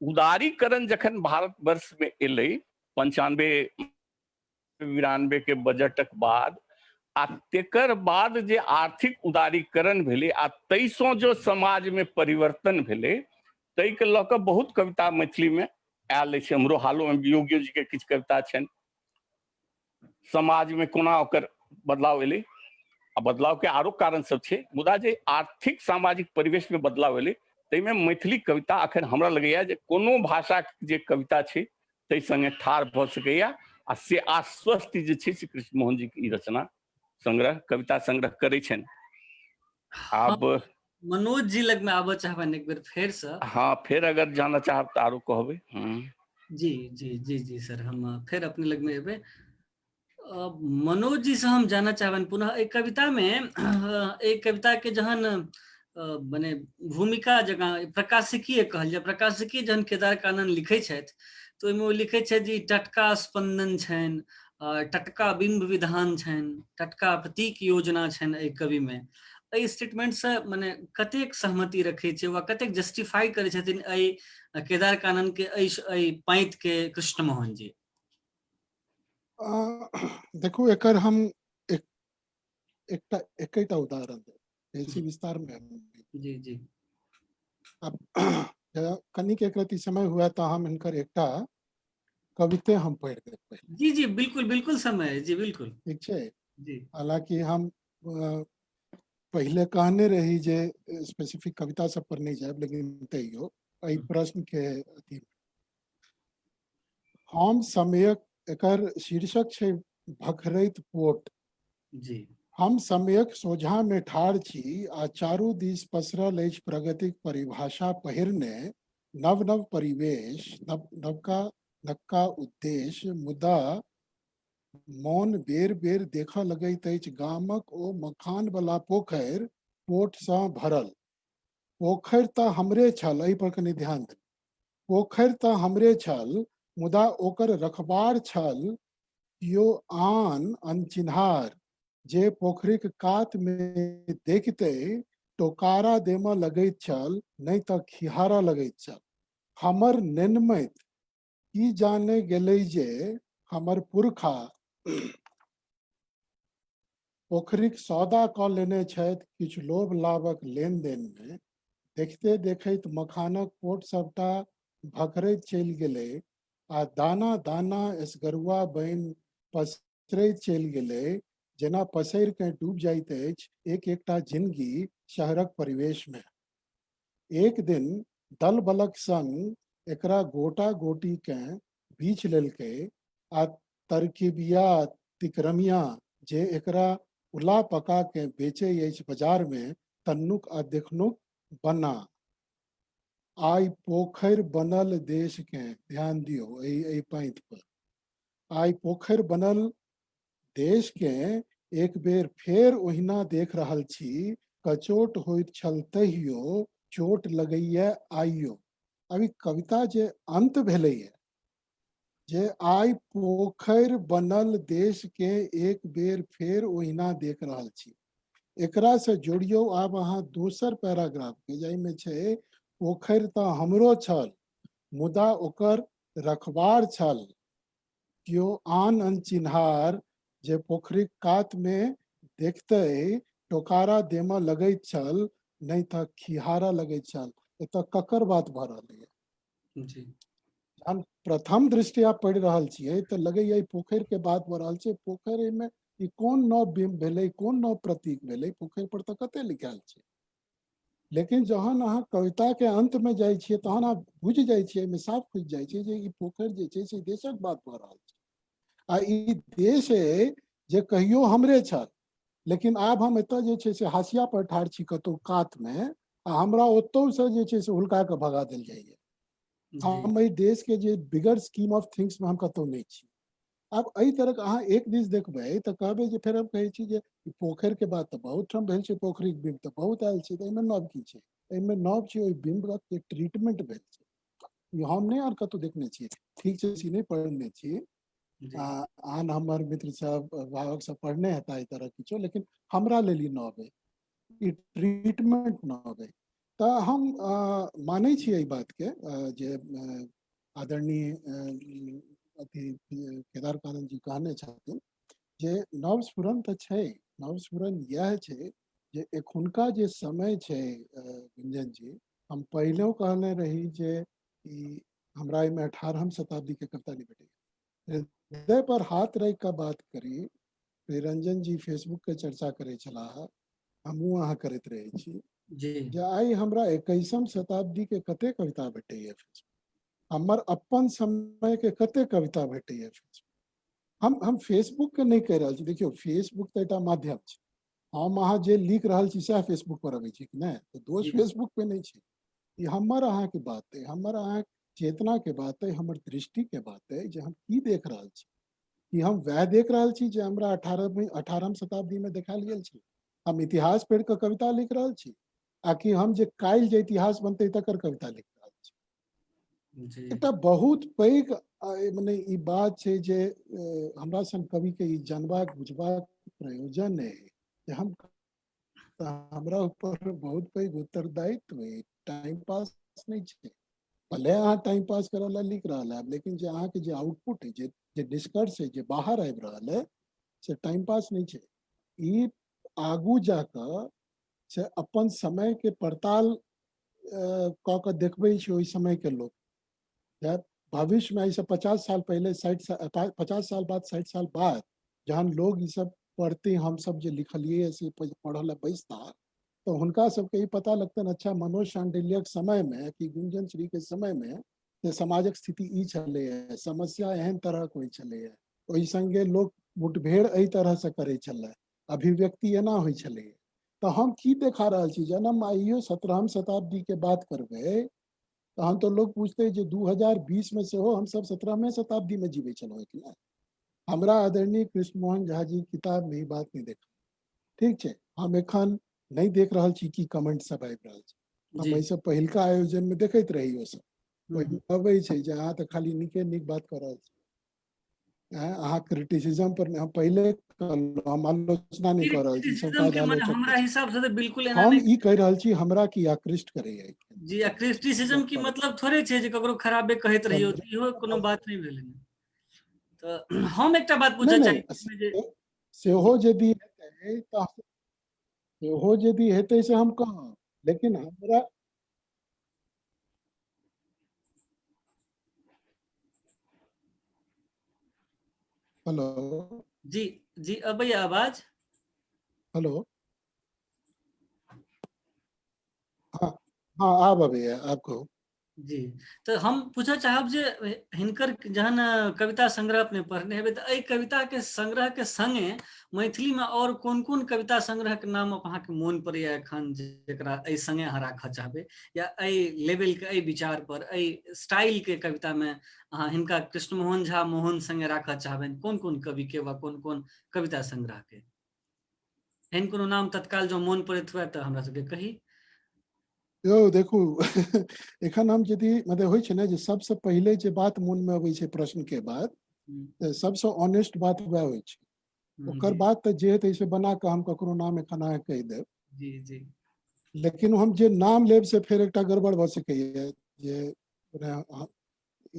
उदारीकरण जखन भारतवर्ष में एलै 95-92 के बजटक बाद, आ तेकर बाद जे आर्थिक उदारीकरण भेलै आ तैसों जो समाज में परिवर्तन भेलै, तै के लऽ कऽ बहुत कविता मैथिली में आयल अछि। हमरो हालो में वियोगियो जी के किछु कविता छनि। समाज में कोना ओकर बदलाव एलै, आ बदलाव के आरो कारण सब छै, मुदा जे आर्थिक सामाजिक परिवेश में बदलाव एलै तैमें मैथिली कविता अखन हमरा लगैया जे कोनो भाषा के जे कविता छै तै संगे ठाढ़ भऽ सकैया। आ से आश्वस्त जे छै से कृष्णमोहन जी के ई रचना संग्रह, कविता संग्रह करै छनि। आब मनोज जी लग में आबऽ चाहबनि एक बेर फेर से। हाँ, फिर अगर जाना चाहब तऽ आरो कहबै। जी जी जी जी सर, हम फिर अपने लग में एबै। मनोज जी से हम जानना चाहबनि पुनः एक कविता में, एक कविता के जहन मने भूमिका जगह प्रकाशिकीय कहल जाय, प्रकाशिकी जहन केदार कानन लिखै छथि तऽ ओहिमे ओ लिखै छथि जे टटका स्पंदन छनि, टटका बिंब विधान छनि, टटका प्रतीक योजना छनि एहि कवि में। एहि स्टेटमेंट से मने कतेक सहमति रखै छै वा कतेक जस्टिफाई करै छथिन एहि केदार कानन के एहि पैंत के कृष्णमोहन जी? देखो एकर हम एकटा उदाहरण दे, बेसी विस्तार में जी जी। अब कनिक एक रति समय हुआ तो हम इनकर एकटा कविते हम पढ़ देब पहले। जी जी बिल्कुल बिल्कुल समय, जी बिल्कुल ठीक है जी। हालांकि हम पहले कहने रही जे स्पेसिफिक कविता सब पर नहीं जाए, लेकिन तैयो एहि प्रश्न के अथी हम समयक, एकर शीर्षक छै भखरैत पोट। जी। हम समयक सोझा में ठाढ़ छी आ चारू दिस पसरल अछि प्रगतिक परिभाषा पहिरने नव नव परिवेश, नवका उद्देश्य, मुदा मौन बेर बेर देखऽ लगैत अछि गामक ओ मखान वाला पोखरि पोट सँ भरल। पोखरि तऽ हमरे छल, एहि पर कनि ध्यान दे, पोखरि तऽ हमरे छल मुदा ओकर रखबार छल कियो आन अनचिन्हार, जे पोखरिक कात में देखते टोकारा देमऽ लगैत छल, नहीं तऽ खिहारऽ लगैत छल। हमर नेनमैत की जाने गेलै जे हमर पुरखा पोखरिक सौदा कऽ लेने छथि किछु लोभ लाभक लेन देन में। देखते देखैत मखानक पोट सबटा भखरैत चलि गेलै आ दाना दाना एसगरुआ बनि पसरैत चलि गेलै, जेना पसरि के डूब जाइत अछि एक एकटा जिंदगी शहरक परिवेश में। एक दिन दल बलक संग एकरा गोटा गोटी के बीछ लेलकै आ तरकिबिया तिकरमिया जे एकरा उला पका के बेचे अछि बाजार में, तन्नुक आ देखनुक बना। आइ पोखरि बनल देश के, ध्यान दियो एहि पैंत पर, आइ पोखरि बनल देश के एक बेर फेर ओहिना देख रहल छी, कचोट होइत छल तहियो चोट लगैया आइयो। अभी कविता जे अंत भेलै है, जे आइ पोखर बनल देश के एक बेर फेर ओहिना देख रहल छी, एकरा से जोड़ियो आब अहाँ दोसर पैराग्राफ के, जाहिमे छै पोखर तऽ हमरो छल मुदा ओकर रखवार छल, कियो आन अनचिन्हार जे पोखरिक कात में देखते टोकारा देमऽ लगैत छल, नहीं तऽ खिहारा लगैत छल। एतऽ ककर बात भऽ रहल है? जी हम प्रथम दृष्टया पढ़ि रहल छियै तऽ लगैया ई पोखरि के बात भऽ रहल छै। पोखरि में ई कोन नव बिंब भेलै, कोन नव प्रतीक भेलै? पोखरि पर तऽ कते लिखायल छै। लेकिन जहन अहाँ कविता के अंत में जाइ छियै तहन अहाँ बुझि जाइ छियै, एहिमे साफ बुझि जाइ छियै जे ई पोखरि जे छै से देशक बात भऽ रहल छै। आ ई देश है जे कहियो हमरे छल, लेकिन आब हम एतऽ जे छै से हाशिया पर ठाढ़ छी कतौ कात में, आ हमरा ओतौ से जे छै से हुलका के भगा देल जाइए। हम एहि देश के जे बिगर स्कीम ऑफ थिंग्स में हम कतौ नहीं छी। आब एहि तरह के अहाँ एक दिस देखबै तऽ कहबै जे फेर हम कहै छी जे पोखरि के बात तऽ बहुत ठाम भेल छै, पोखरिक बिंब तऽ बहुत आयल छै, तऽ एहिमे नव की छै? एहिमे नव छै ओहि बिंबक के ट्रीटमेंट भेल छै। ई हम नहीं और कतौ देखने छियै, ठीक छै से नहीं पढ़ने छी। आन हमर मित्र सब भावक सब पढ़ने हेता एहि तरह किछो, लेकिन हमरा लेल ई नव है, ई ट्रीटमेंट नव है। तऽ हम मानै छियै एहि बात के जे आदरणीय अथी केदार कानन जी कहने छथिन जे नव स्फुरन तऽ छै। नव स्फुरन यह छै जे एखुनका जे समय छै गुंजन जी, हम पहिलो कहने रही जे ई हमरा एहिमे 18वीं शताब्दी के कविता नहीं भेटैया। हृदय पर हाथ रख कऽ बात करी, निरंजन जी फेसबुक के चर्चा करे छलाह, हमहूँ अहाँ करैत रहे छी जी जे आइ हमरा 21वीं शताब्दी के कते कविता भेटैया, हमर अपन समय के कते कविता भेटैया। हम फेसबुक के नहीं कह रहल छी। देखियो फेसबुक तऽ एकटा माध्यम छै, हम अहाँ जे लिख रहल छी सएह फेसबुक पर अबै छै कि नहीं, तो दोष जी फेसबुक पे नहीं छै। ई हमर अहाँ के बात है, हमर अहाँ चेतना के बात है, हमर दृष्टि के बात है जे हम की देख रहल छी। कि हम वह देख रहल छी जे हमरा 18वीं शताब्दी में देखायल गेल छै? हम इतिहास पढ़ि कऽ कविता लिख रहल छी, आकि हम जे काल्हि जे इतिहास बनतै तकर कविता लिख रहल छी? जी एकटा बहुत पैघ मने ई बात छै जे हमरा सन कवि के ई जानबाक बुझबाक प्रयोजन है जे हम हमरा ऊपर बहुत पैघ उत्तरदायित्व है। टाइम पास नहीं छै। भले अहाँ टाइम पास करे ला लिख रहा है, लेकिन जे अहाँ के जे आउटपुट है, जे निष्कर्ष है, जे बाहर आबि रहा है, से टाइम पास नहीं छै। ई आगू जाकर से अपन समय के पड़ताल कऽ के देखबै छै ओहि समय के लोग, भविष्य में ऐसे 50 साल पहले 50 साल बाद 60 साल बाद जहन लोग ये सब पढ़ते, हम सब जे लिखलिए से पढ़ल बैसता, तो हुनका सबके ई पता लगतन अच्छा मनोज शांडिल्यक समय में कि गुंजन श्री के समय में जे समाजक स्थिति ई छलै है, समस्या एहन तरह के होइ छलै है, ओहि संगे लोग मुठभेड़ एहि तरह से करे छलै, अभिव्यक्ति एना होइ छलै। तो हम की देखा रहल छी? जन्म आइयो 17वीं शताब्दी के बात करबै तहन तो लोग पूछते हैं जो 2020 में से हो हम सब 17वीं शताब्दी में जीवे चलो कि ना। हमरा आदरणीय कृष्ण मोहन झा जी किताब में ई बात नहीं देखा, ठीक है? हम एखन नहीं देख रहल छी कि कमेंट सब आबि रहल छै। हम एहि सब पहिलका आयोजन में देखैत रही ओ सब, ओहिमे अबै छै जे अहाँ तऽ खाली नीके नीक बात कर रहल छी, अहाँ क्रिटिसिज्म पर हम पहले हम आलोचना नहीं कर रहल छी, सब काज आलोचक हमरा के छै। हिसाब से तो बिल्कुल एना हम नहीं। ई कह रहल छी हमरा की आकृष्ट करैया जी क्रिटिसिज्म की मतलब थोड़े छै जे ककरो खराबे कहैत रहियो, इहो कोनो बात नहीं भेलै। तो हम एकटा बात पूछऽ चाही जे सेहो यदि हेतै तऽ सेहो यदि हेतै से हम कहब, लेकिन हमरा हेलो जी जी अबैया आवाज? हेलो हाँ हाँ आब अबैया, आब कहू। जी तो हम पूछऽ चाहब जे हिनकर जहन कविता संग्रह अपने पढ़ने हेबै तऽ एहि कविता के संग्रह के संगे मैथिली में और कोन कोन कविता संग्रह के नाम अहाँके मोन पड़ैया एखन जेकरा एहि संगे अहाँ राखऽ चाहबै, या एहि लेवल के एहि विचार पर एहि स्टाइल के कविता में अहाँ हिनका कृष्ण मोहन झा मोहन संगे राखऽ चाहबनि? कोन कोन कवि के वा कोन कोन कविता संग्रह के एहन कोनो नाम तत्काल जो मोन पड़ैत हुए तऽ हमरा सबके कही। यो देखू एखन हम यदि मतलब होइ छै ने जे सबसे पहले जे बात मन में अबै छै प्रश्न के बाद तऽ सबसे ऑनेस्ट बात वह होइ छै। ओकर जी बाद तऽ जे हेतै से बना के हम ककरो नाम एखन अहाँ कहि देब, जी जी लेकिन हम जे नाम लेब से फेर एकटा गड़बड़ भऽ सकैए जे मने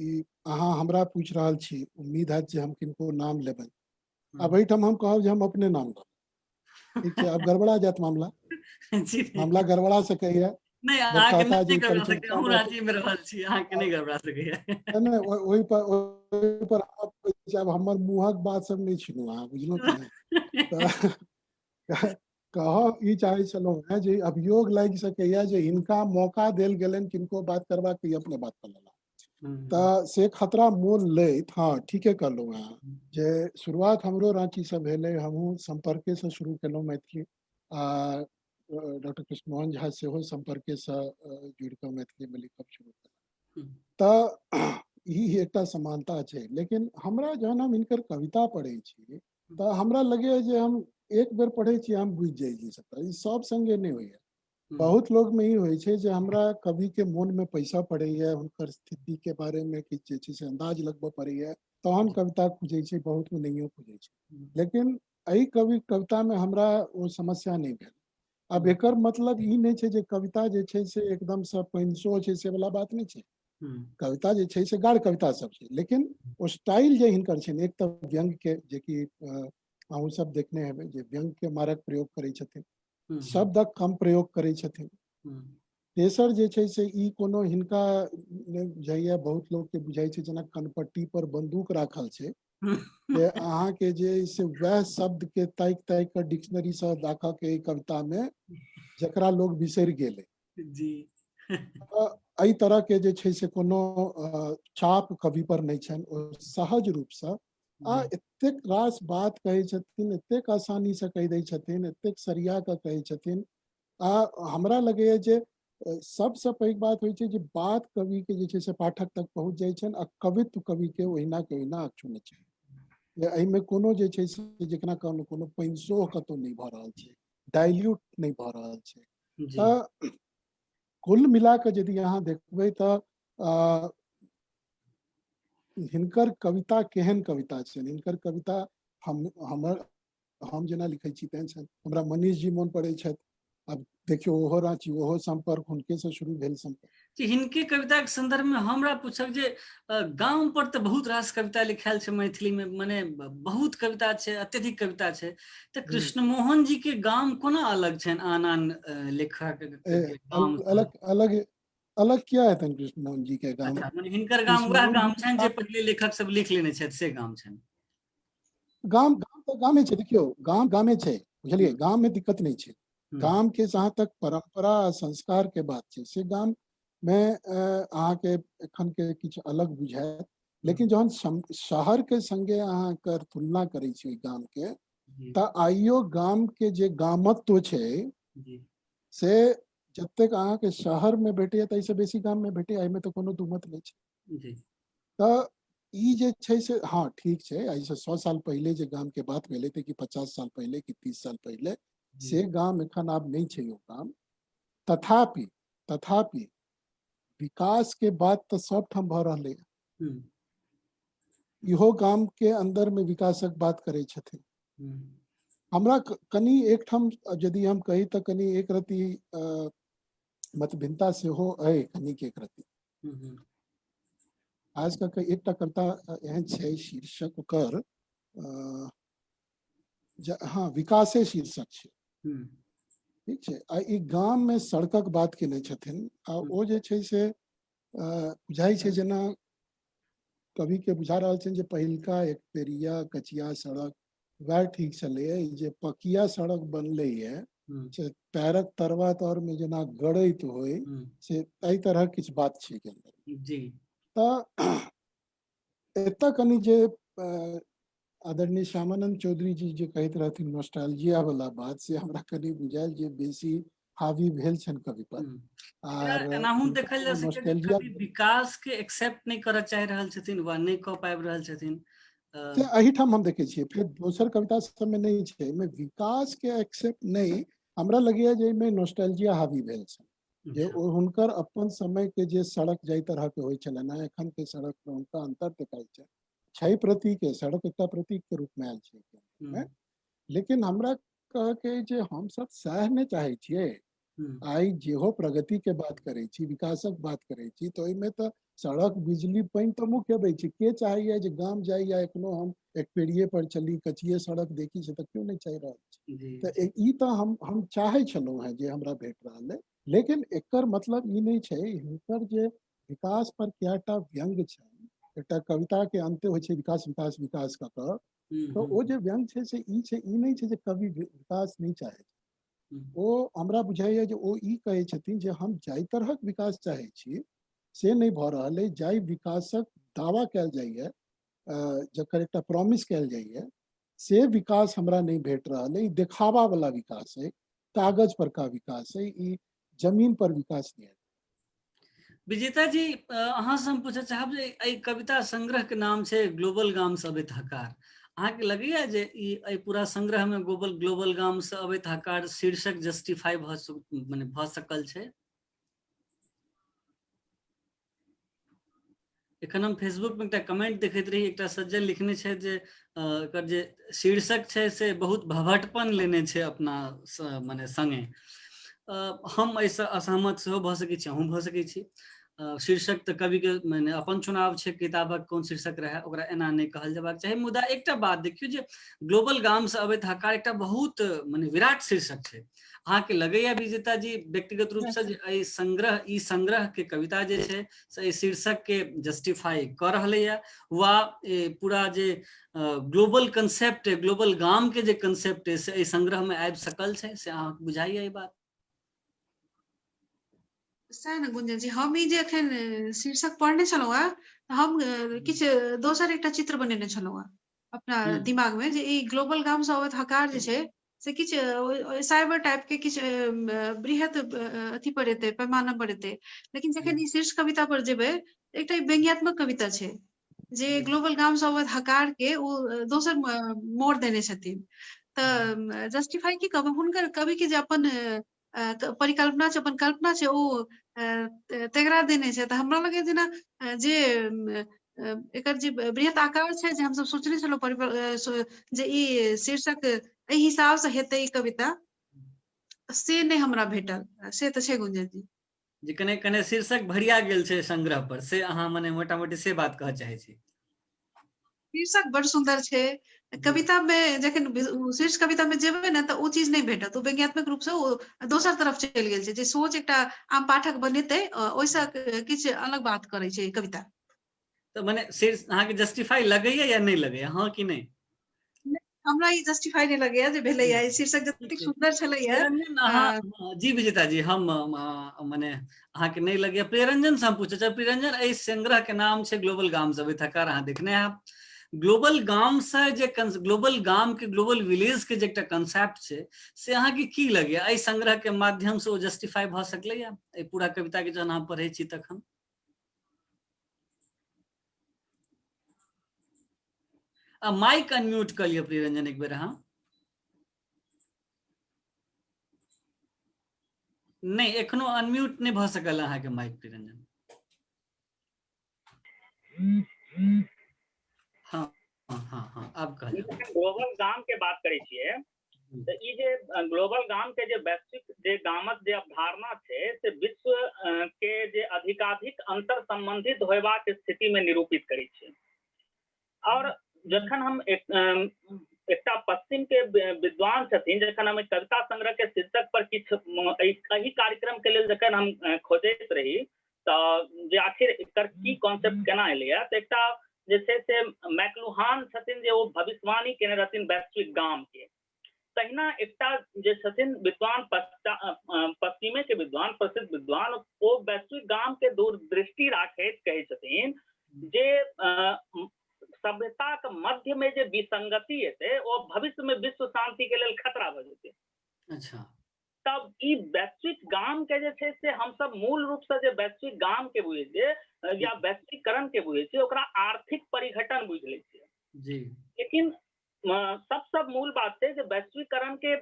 ई अहाँ हमरा पूछि रहल छी, उम्मीद हैत जे हम किनको नाम लेबनि, अब एहिठाम हम कहब जे हम अपने नाम लेब, ठीक छै, अब गड़बड़ा जायत मामला, जी मामला गड़बड़ा सकैए। नहीं लोग अहाँके कहता जे नहीं ई गड़बड़ा सके, परिचर्चा हम में रांची में रहल छी, अहाँके नहीं गड़बड़ा सके। नहीं ओहि पर अब हमर मुँहक बात सब नहीं छीनू अहाँ, बुझलहुँ कि नहीं। तऽ कहब ई चाहै छलहुँ हेँ जे अभियोग लागि सकैए जे हिनका मौका देल गेलनि किनको बात करबाक, ई अपने बात कर लेला, तऽ से खतरा मोल लैत, हाँ ठीके कहलहुँ अहाँ जे शुरुआत हमरो रांची से भेलै, हमहूँ संपर्के से शुरू केलहुँ मैथिली, आ डॉक्टर कृष्णमोहन झा सेहो संपर्के से जुड़ि कऽ मैथिली में लिखब शुरू केलहुँ। तऽ ई एकटा समानता छै, लेकिन हमरा जहन हम हिनकर कविता पढ़ै छी तऽ हमरा लगैए जे हम एक बेर पढ़ै छी हम बुझि जाइ छी सबटा, ई सब संगे नहीं होइए। बहुत लोग में ई होइ छै जे हमरा कवि के मोन में पैसा पड़ैए, हुनकर स्थिति के बारे में किछु जे छै से अंदाज लगबऽ पड़ैए, तहन कविता खुजै छै, बहुत में नहियो खुजै छै। लेकिन एहि कविता में हमरा ओ समस्या नहीं भेल। अब एकर मतलब ई नहीं छै जे कविता जे छै से एकदम से पैंसो छै, से वाला बात नहीं छै। कविता जे छै से गाढ़ कविता सब छै, लेकिन ओ स्टाइल जे हिनकर छै ने, एक तऽ व्यंग के, जेकि अहूँ सब देखने हेबै जे व्यंग के मारक प्रयोग करै छथिन, शब्दक कम प्रयोग करै छथिन। तेसर जे छै से ई कोनो हिनका बुझाइए, बहुत लोग के बुझाइ छै जेना कनपट्टी पर बंदूक राखल छै, जे अहाँ के जे से वह शब्द के ताकि ताकि के डिक्शनरी से राखऽ के कविता में, जकरा लोग बिसरि गेलै। जी एहि तरह के जे छै से कोनो चाप कवि पर नहीं छनि, ओ सहज रूप से आ एतेक रास बात कहै छथिन, एतेक आसानी से कहि दै छथिन, एतेक सरिया के कहै छथिन, आ हमरा लगैए जे सबसे पैघ बात होइ छै जे बात कवि के जे छै से पाठक तक पहुँच जाइ छनि, आ कवित्व कवि के ओहिना के ओहिना अक्षुण्ण छै। एहिमे कोनो जे छै से जेकरा कहलहुँ कोनो पैंसो कतौ नहीं भऽ रहल छै, डाइल्यूट नहीं भऽ रहल छै। जी तऽ कुल मिला के यदि अहाँ देखबै तऽ हिनकर कविता केहन कविता छनि, हिनकर कविता हम जेना लिखै छी तेहन छनि। हमरा मनीष जी मोन पड़ै छथि, अब देखियो ओहो रांची, ओहो संपर्क हुनके से शुरू भेल संपर्क। कि हिनके कविता के संदर्भ में हमरा पूछब जे गाम पर तऽ बहुत रास कविता लिखायल छै मैथिली में, मने बहुत कविता छै, अत्यधिक कविता छै, तऽ कृष्णमोहन जी के गाम कोना अलग छनि आन आन लेखक के गाम से? अलग अलग अलग क्या है कृष्णमोहन जी के गाम? अच्छा, माने हिनकर गाम वह कृष्णमोहन जी गाम छनि जे पहिले लेखक सब लिख लेने छथि, से गाम छनि? गाम गाम तो गामे छै, देखियो गाम गामे छै, बुझलिए, गाम में दिक्कत नहीं छै। गाम के जहाँ तक परंपरा संस्कार के बात छै, से गाम में अहाँ के एखन के किछु अलग बुझायत, लेकिन जहन शहर के संगे अहाँ कर तुलना करै छी ओइ गाम के, तऽ आइयो गाम के जे गामत्व छै से जतेक अहाँ के शहर में भेटैया ताहिसँ बेसी गाम में भेटैया, एहिमे तऽ कोनो दुमत नहीं छै। तऽ ई जे छै से हाँ ठीक छै, एहिसँ 100 साल पहले जे गाम के बात भेलै तऽ कि 50 साल पहले कि 30 साल पहले, से गाम एखन आब नहीं छै ओ गाम। तथापि तथापि विकास के बात तऽ सब ठाम भऽ रहलै है। इहो गाम के अंदर में विकासक बात करै छथिन। हमरा कनी एकठाम यदि हम कही तऽ कनी एक रति मतभिन्नता सेहो अइ, कनिक एक रति। आज का एकटा कविता एहन छै, शीर्षक ओकर हाँ विकासे शीर्षक छै, ठीक छै। आ ई गाम में सड़कक बात केने छथिन, आ ओ जे छै से बुझाइ छै जेना कवि के बुझा रहल छनि जे पहिलका एक पेरिया कचिया सड़क वह ठीक छलैया, ई जे पकिया सड़क बनलै है से पैरक तरवा तर में जेना गड़ैत होय, से एहि तरह किछु बात छै के अंदर जी। तऽ एतऽ कनि जे आदरणीय श्यामानंद चौधरी जी जे कहैत रहथिन नॉस्टैल्जिया वाला बात, से हमरा कनि बुझायल जे बेसी हावी भेल छनि कवि पर। आर एनाहू देखल जा सकै जे नॉस्टैल्जिया कवि विकास के एक्सेप्ट नहीं करऽ चाहि रहल छथिन वा नहीं कऽ पाबि रहल छथिन। एहिठाम हम देखै छियै, फिर दोसर कविता सबमे नहीं छै, एहिमे विकास के एक्सेप्ट नहीं, हमरा लगैया जे एहिमे नॉस्टैल्जिया हावी भेल छै। जे हुनकर अपन समय के जे सड़क जाय तरह के होय छलन है, एखन के सड़क में उनका अंतर देखाई छै। छै प्रतीक है, सड़क एकटा प्रतीक के रूप में आयल छै। लेकिन हमरा कह के जे हम सब सह नहीं चाहे छियै। आई जेहो प्रगति के बात करे छी, विकासक बात करे छी, तो ओहिमे तो सड़क, बिजली, पानी तो मुख्य अबै छै। के चाहिए जे गाम जाई या एखनो हम एक पेड़िए पर चली, कचिए सड़क देखी छै तो क्यों नहीं चाह रहल छै। तो ई तो हम चाहे छलहुं हैं जे हमरा भेट रहल है। लेकिन एकर मतलब ई नहीं छै, हिनकर जे विकास पर कएटा व्यंग छै। एकटा कविता के अंत होइ छै विकास विकास विकास का कह, तो ओ जे व्यंग छै से ई छै, ई नहीं छै जे कवि विकास नहीं चाहे छै। ओ हमरा बुझाइए जे ओ ई कहै छथिन जे हम जाहि तरहक विकास चाहे छी से नहीं भऽ रहल है। जाहि विकासक दावा कयल जाइए, जकर एकटा प्रॉमिस कयल जाइए, से विकास हमरा नहीं भेट रहल है। ई देखावा वाला विकास है, कागज पर का विकास है, ई जमीन पर विकास नहीं है। विजेता जी, अहाँ से हम पूछे चाहब जे एहि कविता संग्रह के नाम छै ग्लोबल गाम से अबैत हकार। अहाँ के लगैया जे ई पूरा संग्रह में ग्लोबल गाम से अबैत हकार शीर्षक जस्टिफाई भ सकल छै? एखन हम फेसबुक में एकटा कमेंट देखैत रही, एकटा सज्जन लिखने छै जे एकर जे शीर्षक छै से बहुत भभटपन लेने छै अपना माने संगे। हम एहिसँ असहमत सेहो भऽ सकै छी, अहूँ भऽ सकै छी। शीर्षक तऽ कवि के माने अपन चुनाव छै, किताबक कोन शीर्षक रहे ओकरा एना नहीं कहल जेबाक चाही। मुदा एकटा बात देखियौ जे ग्लोबल गाम से अबैत हकार एकटा बहुत माने विराट शीर्षक छै। अहाँ के लगैया विजेता जी व्यक्तिगत रूप से जे ई संग्रह के कविता जे छै से एहि शीर्षक के जस्टिफाई कर रहले या, वा पूरा जे ग्लोबल कंसेप्ट है, ग्लोबल गाम के जे कंसेप्ट है से एहि संग्रह में आबि सकल छै, से अहाँ बुझाइया ई बात? सएह ने गुंजन जी, हम ई जे एखन शीर्षक पढ़ने छलहुँ हेँ, हम किछु दोसर एकटा चित्र बनेने छलहुँ हेँ अपना दिमाग में, जे ई ग्लोबल गाम से अबैत हकार जे छै से किछु साइबर टाइप के किछु बृहत अथी पर एतै, पैमाना पर एतै। लेकिन जखन ई शीर्ष कविता पर जेबै, एकटा व्यंग्यात्मक कविता छै जे ग्लोबल गाम से अबैत हकार के ओ दोसर मोड़ देने छथिन। तऽ जस्टिफाई की कहबै, हुनकर कवि के जे अपन परिकल्पना छै, अपन कल्पना छै, ओ तेकरा देने छै। तऽ हमरा लगे जेना जे एकर जे बृहत आकार छै, जे हमसब सोचने छलहुँ जे ई शीर्षक एहि हिसाब से हेतै ई कविता, से नहीं हमरा भेटल। से तऽ छै गुंजन जी, जे कने कने शीर्षक भरिया गेल छै संग्रह पर, से अहाँ माने मोटा मोटी से बात कह चाहे छी? शीर्षक बड़ सुंदर छै, कविता में जखन शीर्ष कविता में जेबै ने तऽ ओ चीज नहीं भेटत। ओ व्यंग्यात्मक रूप से ओ दोसर तरफ चलि गेल छै, जे सोच एकटा आम पाठक बनेतै ओहिसँ किछु अलग बात करै छै कविता। तो माने शीर्ष अहाँ के जस्टिफाई लगैया या नहीं लगैया, हाँ कि नहीं? हमरा ई जस्टिफाई नहीं लगैया जे भेलैया। ई शीर्षक जतेक सुंदर छलैया। प्रियरंजन, अहाँ जी विजेता जी, हम माने अहाँ के नहीं लगैया। प्रियरंजन से हम पूछे चाहे, प्रियरंजन एहि संग्रह के नाम छै ग्लोबल गाम से अबैत हकार, अहाँ देखने हैब। ग्लोबल गाम से जे ग्लोबल गाम के, ग्लोबल विलेज के जे एकटा कंसेप्ट छै, से अहाँ के की लगैया एहि संग्रह के माध्यम से ओ जस्टिफाई भ सकलैया एहि पूरा कविता के जहन अहाँ पढ़ै छी तखन? माइक अनम्यूट कर लिया प्रियरंजन एक बेर अहाँ। नहीं, एखनो अनम्यूट नहीं भ सकल अहाँ के माइक प्रियरंजन। हाँ हाँ हाँ, अब कहलिए। ग्लोबल गाम के बात करै छियै तऽ ई जे ग्लोबल गाम के जे वैश्विक जे गामक जे अवधारणा छै, से विश्व के जे अधिकाधिक अंतर संबंधित होयबाक स्थिति में निरूपित करै छै। और जखन हम एकटा पश्चिम के विद्वान छथिन, जखन हम कविता संग्रह के शीर्षक पर किछु एहि कार्यक्रम के लेल जखन हम खोजैत रही, तऽ जे आखिर एकर की कॉन्सेप्ट केना एलैया, तऽ एकटा जे छै से मैकलुहान छथिन, जे ओ भविष्यवाणी केने रहथिन वैश्विक गाम के। तहिना एकटा जे छथिन विद्वान, पश्चिमे के विद्वान, प्रसिद्ध विद्वान, ओ वैश्विक गाम के दूरदृष्टि राखैत कहै छथिन जे सभ्यता के मध्य में जे विसंगति हेतै, ओ भविष्य में विश्व शांति के लेल खतरा भ जेतै। अच्छा, तब ई वैश्विक गाम के जे छै से हम सब मूल रूप से जे वैश्विक गाम के बुझै छियै या वैश्वीकरण के बुझै छियै, ओकरा आर्थिक परिघटन बुझि लै छियै जी। लेकिन सबसे मूल बात छै जे वैश्वीकरण के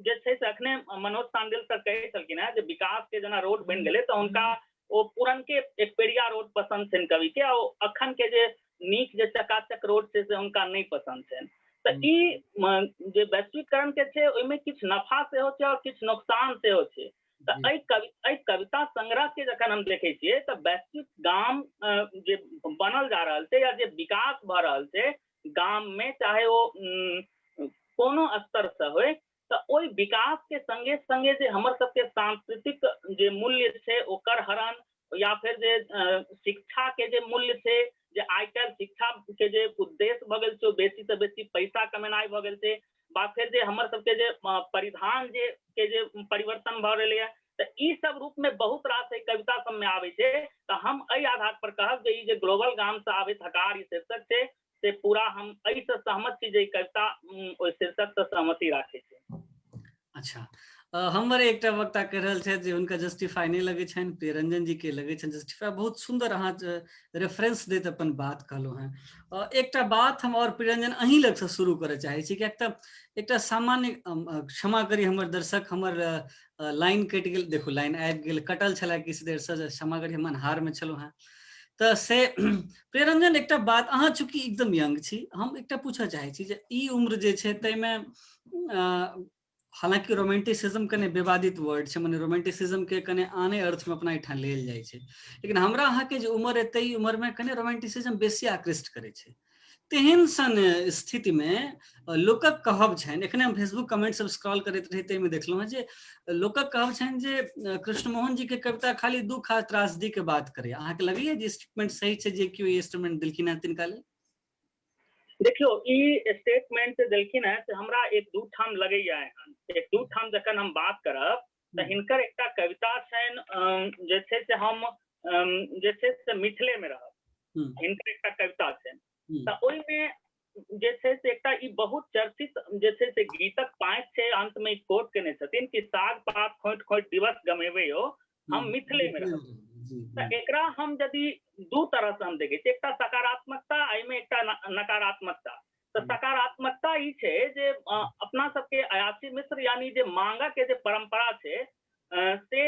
जे छै से अखने मनोज सांडिल सर कहै छलखिन है जे विकास के जेना रोड बनि गेलै तऽ हुनका ओ पुरनके एक्सपेरिया रोड पसंद छनि कवि के, आ अखन के जे नीक जे चकाचक रोड छै से हुनका नहीं पसंद छनि। तऽ ई जे वैश्वीकरण के छै ओहिमे किछु नफा सेहो छै और किछु नुकसान सेहो छै। तऽ एहि कविता संग्रह के जखन हम देखै छियै तऽ वैश्विक गाम जे बनल जा रहल छै या जे विकास भऽ रहल छै गाम में, चाहे वो कोनो स्तर से होय, तऽ ओहि विकास के संगे संगे जे हमर सबके सांस्कृतिक जे मूल्य छै ओकर हरण, या फिर जे शिक्षा के जे मूल्य छै, जे आइ काल्हि शिक्षा के जे उद्देश्य भऽ गेल छै ओ बेसी से बेसी पैसा कमेनाइ भऽ गेल छै, बा फिर जे हमर सबके जे परिधान के जे परिवर्तन भऽ रहलै है, तऽ ई सब रूप में बहुत रास कविता सब में आबै छै। तऽ हम एहि आधार पर कहब जे ई जे ग्लोबल गाम से आबैत हकार ई शीर्षक छै से पूरा हम एहि से सहमत छी जे ई कविता ओहि शीर्षक से सहमति राखै छै। अच्छा, हमर एकटा वक्ता कह रहल छथि जे हुनका जस्टिफाई नहीं लगे छनि, प्रियरंजन जी के लगे छनि जस्टिफाई। बहुत सुंदर अहाँ रेफरेंस दैत अपन बात कहलहुँ हैं। एकटा बात हम और प्रियरंजन अहीं लग से शुरू करय चाहै छी, कियाक तऽ एकटा सामान्य, क्षमा करी हमर दर्शक, हमर लाइन कटि गेल, देखू लाइन आबि गेल, कटल छलै किछु देर से, क्षमा करी हम अन्हार में छलहुँ हैं। तऽ से प्रियरंजन एकटा बात, अहाँ चूँकि एकदम यंग छी, हम एकटा पूछऽ चाहै छी जे ई उम्र जे छै ताहिमे हालांकि रोमांटिसिज्म कने विवादित वर्ड छै, माने रोमांटिसिज्म के कने आने अर्थ में अपना एठाम लेल जाइ छै, लेकिन हमरा अहाँ के जे उम्र है ताहि उम्र में कने रोमांटिसिज्म बेसी आकृष्ट करे छै। तेहन सन स्थिति में लोकक कहब छनि, एखने हम फेसबुक कमेंट सब स्क्रॉल करैत रही ताहिमे देखलहुँ हैं जे लोकक कहब छनि जे कृष्णमोहन जी के कविता खाली दुख आ त्रासदी के बात करे। अहाँके लगैया जे स्टेटमेंट सही छै जे केओ ई स्टेटमेंट देलखिन हैं तिनका लेल? देखियो ई स्टेटमेंट से देलखिन है से हमरा एक दू ठाम लगैया, एक दू ठाम जखन हम बात करब तऽ हिनकर एकटा कविता छनि जे छै से हम जे छै से मिथिले में रहब, हिनकर एकटा कविता छनि। तऽ ओहिमे जे छै से एकटा ई बहुत चर्चित जे छै से गीतक पाँति छै, अंत में कोट केने छथिन कि साग पात खोंटि खोंटि दिवस गमेबै हो, हम मिथिले में रहब। तऽ एकरा हम यदि दू तरह से हम देखै छियै, एकटा सकारात्मकता, एहिमे एकटा नकारात्मकता। तऽ सकारात्मकता ई छै जे अपना सबके अयाची मिश्र यानी जे मांगक के जे परंपरा छै से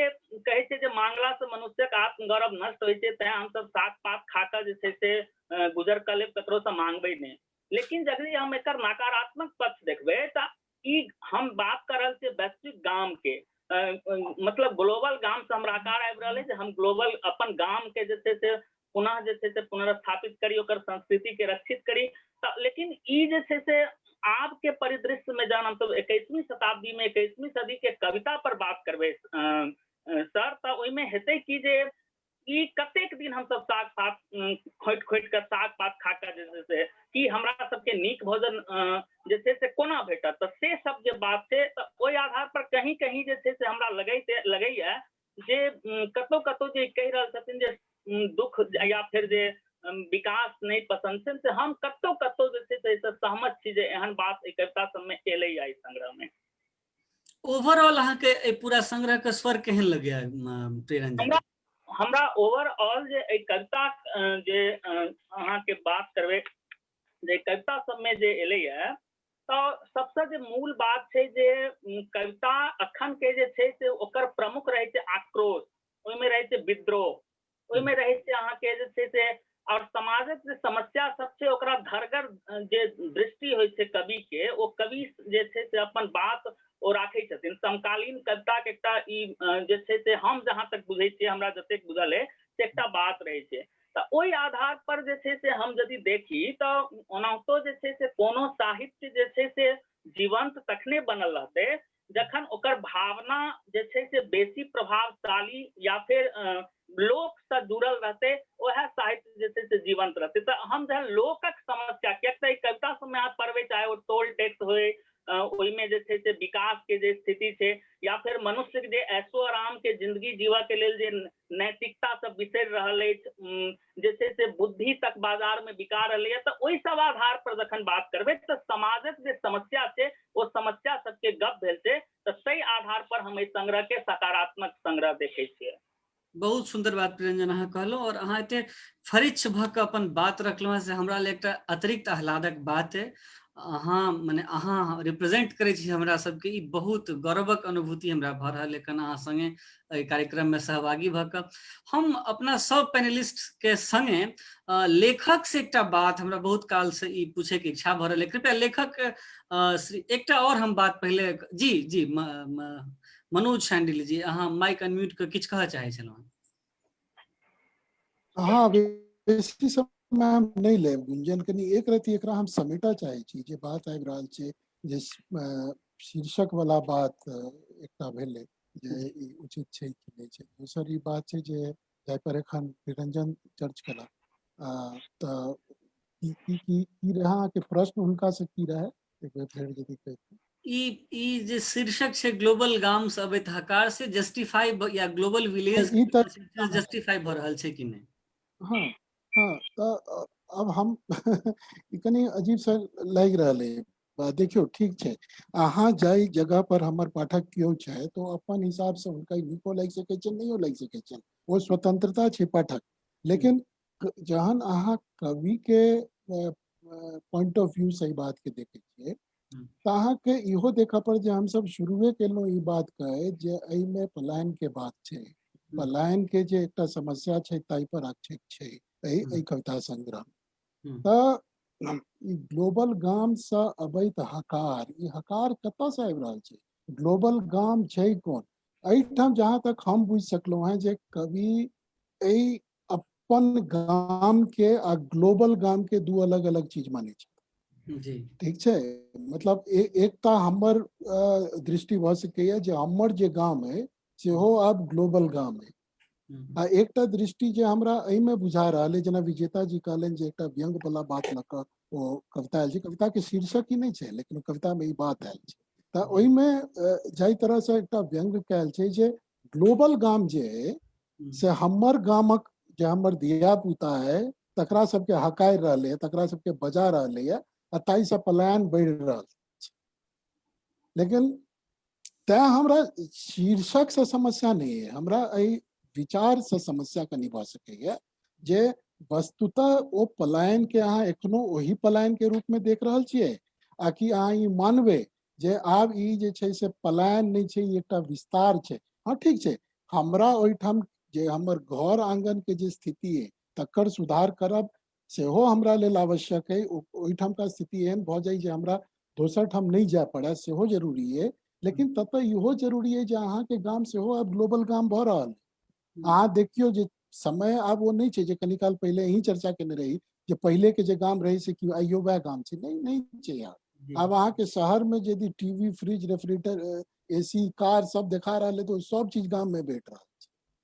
कहै छै जे मांगला से मनुष्यक आत्मगौरव नष्ट होइ छै, तें हमसब साग पात खा कऽ जे छै से गुजर कऽ लेब, ककरो से मांगबै नहीं। लेकिन यदि हम एकर नकारात्मक पक्ष देखबै तऽ ई हम बात कर रहल छियै वैश्विक गाम के, मतलब ग्लोबल गाम से हमरा आकार आबि रहल है जे हम ग्लोबल अपन गाम के जे छै से पुनः जे छै से पुनर्स्थापित करी, ओकर संस्कृति के रक्षित करी। लेकिन ई जे छै से आब के परिदृश्य में जहन हमसब 21वीं शताब्दी में 21वीं सदी के कविता पर बात करबै सर, तऽ ओहिमे हेतै कि जे ई कतेक दिन हमसब साग पात खोंटि खोंटि कऽ साग पात खा कऽ जे छै से कि हमरा सबके नीक भोजन जे छै से कोना भेटत, तऽ से सब जे बात छै तऽ ओहि आधार पर कहीं कहीं जे छै से हमरा लगैया जे कतौ कतौ जे कहि रहल छथिन जे दुख या फिर जे विकास नहीं पसंद छनि, से हम कतौ कतौ जे छै से सहमत छी जे एहन बात एहि कविता सबमे एलै है संग्रह में। ओवरऑल अहाँ के पूरा संग्रह के स्वर केहन लगैया प्रियरंजन? हमरा ओवरऑल जे एहि कविता जे अहाँ के बात करबै जे कविता सबमे जे एलै है, तऽ सबसे जे मूल बात छै जे कविता अखन के जे छै से ओकर प्रमुख रहै छै आक्रोश, ओहिमे रहै छै विद्रोह, ओहिमे रहै छै अहाँ के जे छै से और समाजक जे समस्या सब छै ओकरा धरगर जे दृष्टि होइ छै कवि के, ओ कवि जे छै से अपन बात ओ राखै छथिन। समकालीन कविता के एकटा ई जे छै से हम जहाँ तक बुझै छियै, हमरा जतेक बुझल है से एकटा बात रहै छै। तऽ ओहि आधार पर जे छै से हम यदि देखी तऽ ओनाहितो जे छै से कोनो साहित्य जे छै से जीवंत तखने बनल रहतै जखन ओकर भावना जे छै से बेसी प्रभावशाली या फिर लोक से जुड़ल रहते, वह साहित्य जे छै से जीवंत रहते। तो हम जहन लोकक समस्या, कियाक तऽ कविता सबमे अहाँ पढ़बै चाहे वो टोल टैक्स होय, ओहिमे जे छै से विकास के जे स्थिति छै, या फिर मनुष्य के जे ऐशो आराम के जिंदगी जीवा के लेल जे नैतिकता सब बिसरि रहल अछि, जे छै से बुद्धि तक बाजार में बिका रहलै है, तऽ ओहि सब आधार पर जखन बात करबै तऽ समाजक जे समस्या छै ओ समस्या सबके गप भेल छै, तऽ सही आधार पर हम एहि संग्रह के सकारात्मक संग्रह देखै छियै। बहुत सुंदर बात प्रियंजन अहाँ कहलहुँ, और अहाँ एते फरिच भऽ कऽ अपन बात रखलहुँ से हमरा लेल एकटा अतिरिक्त आह्लादक बात है। अहाँ मने अहाँ रिप्रेजेंट करै छी हमरा सबके, ई बहुत गौरवक अनुभूति हमरा भऽ रहल एखन अहाँ संगे एहि कार्यक्रममे सहभागी भऽ कऽ। हम अपना सब पैनलिस्ट के संगे लेखक से एकटा बात हमरा बहुत काल से ई पूछे के इच्छा भऽ रहल है। कृपया लेखक एकटा और हम बात पहले जी जी मनोज शांडिल जी, अहाँ माइक अनम्यूट के किछु कहऽ चाहै छलहुँ? हाँ, बेसी समय हम नहीं लेब गुंजन, कनी एक रति एकरा हम समेटा चाहे छी जे बात आबि रहल छै, जे शीर्षक वाला बात एकटा भेलै जे ई उचित छै कि नहीं छै। दोसर ई बात छै जे जाहि पर एखन निरंजन चर्च कला तऽ की रहा अहाँके प्रश्न हुनका से की रहे, एक बेर फेर यदि कहितौं। ई जे शीर्षक छै ग्लोबल गाम से अबैत हकार से जस्टिफाई या ग्लोबल विलेज ई तऽ जस्टिफाई भऽ रहल छै कि नहीं? हाँ हाँ, तऽ अब हम ई कनी अजीब सा लागि रहल है बात। देखियो ठीक छै, अहाँ जाई जगह पर हमर पाठक केओ छै तो अपन हिसाब से हुनका नीको लागि सकै छै, नहियो लागि सकै छै, वो स्वतंत्रता छै पाठक। लेकिन जहन अहाँ कवि के पॉइंट ऑफ व्यू से ई बात के देखे छियै तऽ अहाँके इहो देखऽ पड़ जे हम सब शुरुए केलहुँ ई बात कहे जे एहिमे पलायन के बात छै। पलायन के जे एकटा समस्या छै ताहि पर आक्षेप छै एहि कविता संग्रह। तऽ ई ग्लोबल गाम से अबैत हकार, ई हकार कतऽ से आबि रहल छै? ग्लोबल गाम छै कोन? एहिठाम जहाँ तक हम बुझि सकलहुँ हैं जे कवि एहि अपन गाम के आ ग्लोबल गाम के दू अलग अलग चीज मानै छै। जी ठीक छै, मतलब एकटा हमर दृष्टि भऽ सकैए जे हमर जे गाम है सेहो आब ग्लोबल गाम है। आ एकटा दृष्टि जे हमरा एहिमे बुझा रहल है, जेना विजेता जी कहलनि जे एकटा व्यंग वाला बात लऽ कऽ ओ कविता आयल छै। कविता के शीर्षक ही नहीं छै लेकिन कविता में ई बात आयल छै। तऽ ओहिमे जाहि तरह से एकटा व्यंग कयल छै जे ग्लोबल गाम जे है से हमर गामक जे हमर धिया पुता है तकरा सबके हकारि रहले है, तकरा सबके बजा रहले है, आ ताहि से पलायन बढ़ि रहल छै। लेकिन तैं हमरा शीर्षक से समस्या नहीं है, हमरा एहि विचार से समस्या कनी भऽ सकैए जे वस्तुतः ओ पलायन के अहाँ एखनो ओही पलायन के रूप में देख रहल छियै, आ कि अहाँ ई मानबै जे आब ई जे छै से पलायन नहीं छै, ई एकटा विस्तार छै। हाँ ठीक छै, हमरा ओहिठाम जे हमर घर आंगन के जे स्थिति है तकर सुधार करब सेहो हमरा लेल आवश्यक है। ओहिठाम का स्थिति एहन भऽ जाय जे हमरा दोसर ठाम नहीं जाय पड़े सेहो जरूरी है। लेकिन ततऽ इहो जरूरी है जे अहाँके गाम सेहो आब ग्लोबल गाम भऽ रहल है। अहाँ देखियो जे समय आब वो नहीं छै जे कनी काल पहले ही चर्चा केने रही जे पहले के जे गाम रहे से कि आइयो वह गाम छै, नहीं छै यार। अब अहाँके शहर में यदि TV, fridge, refrigerator, AC, car सब देखा रहा है तो सब चीज गाम में भेट रहा है।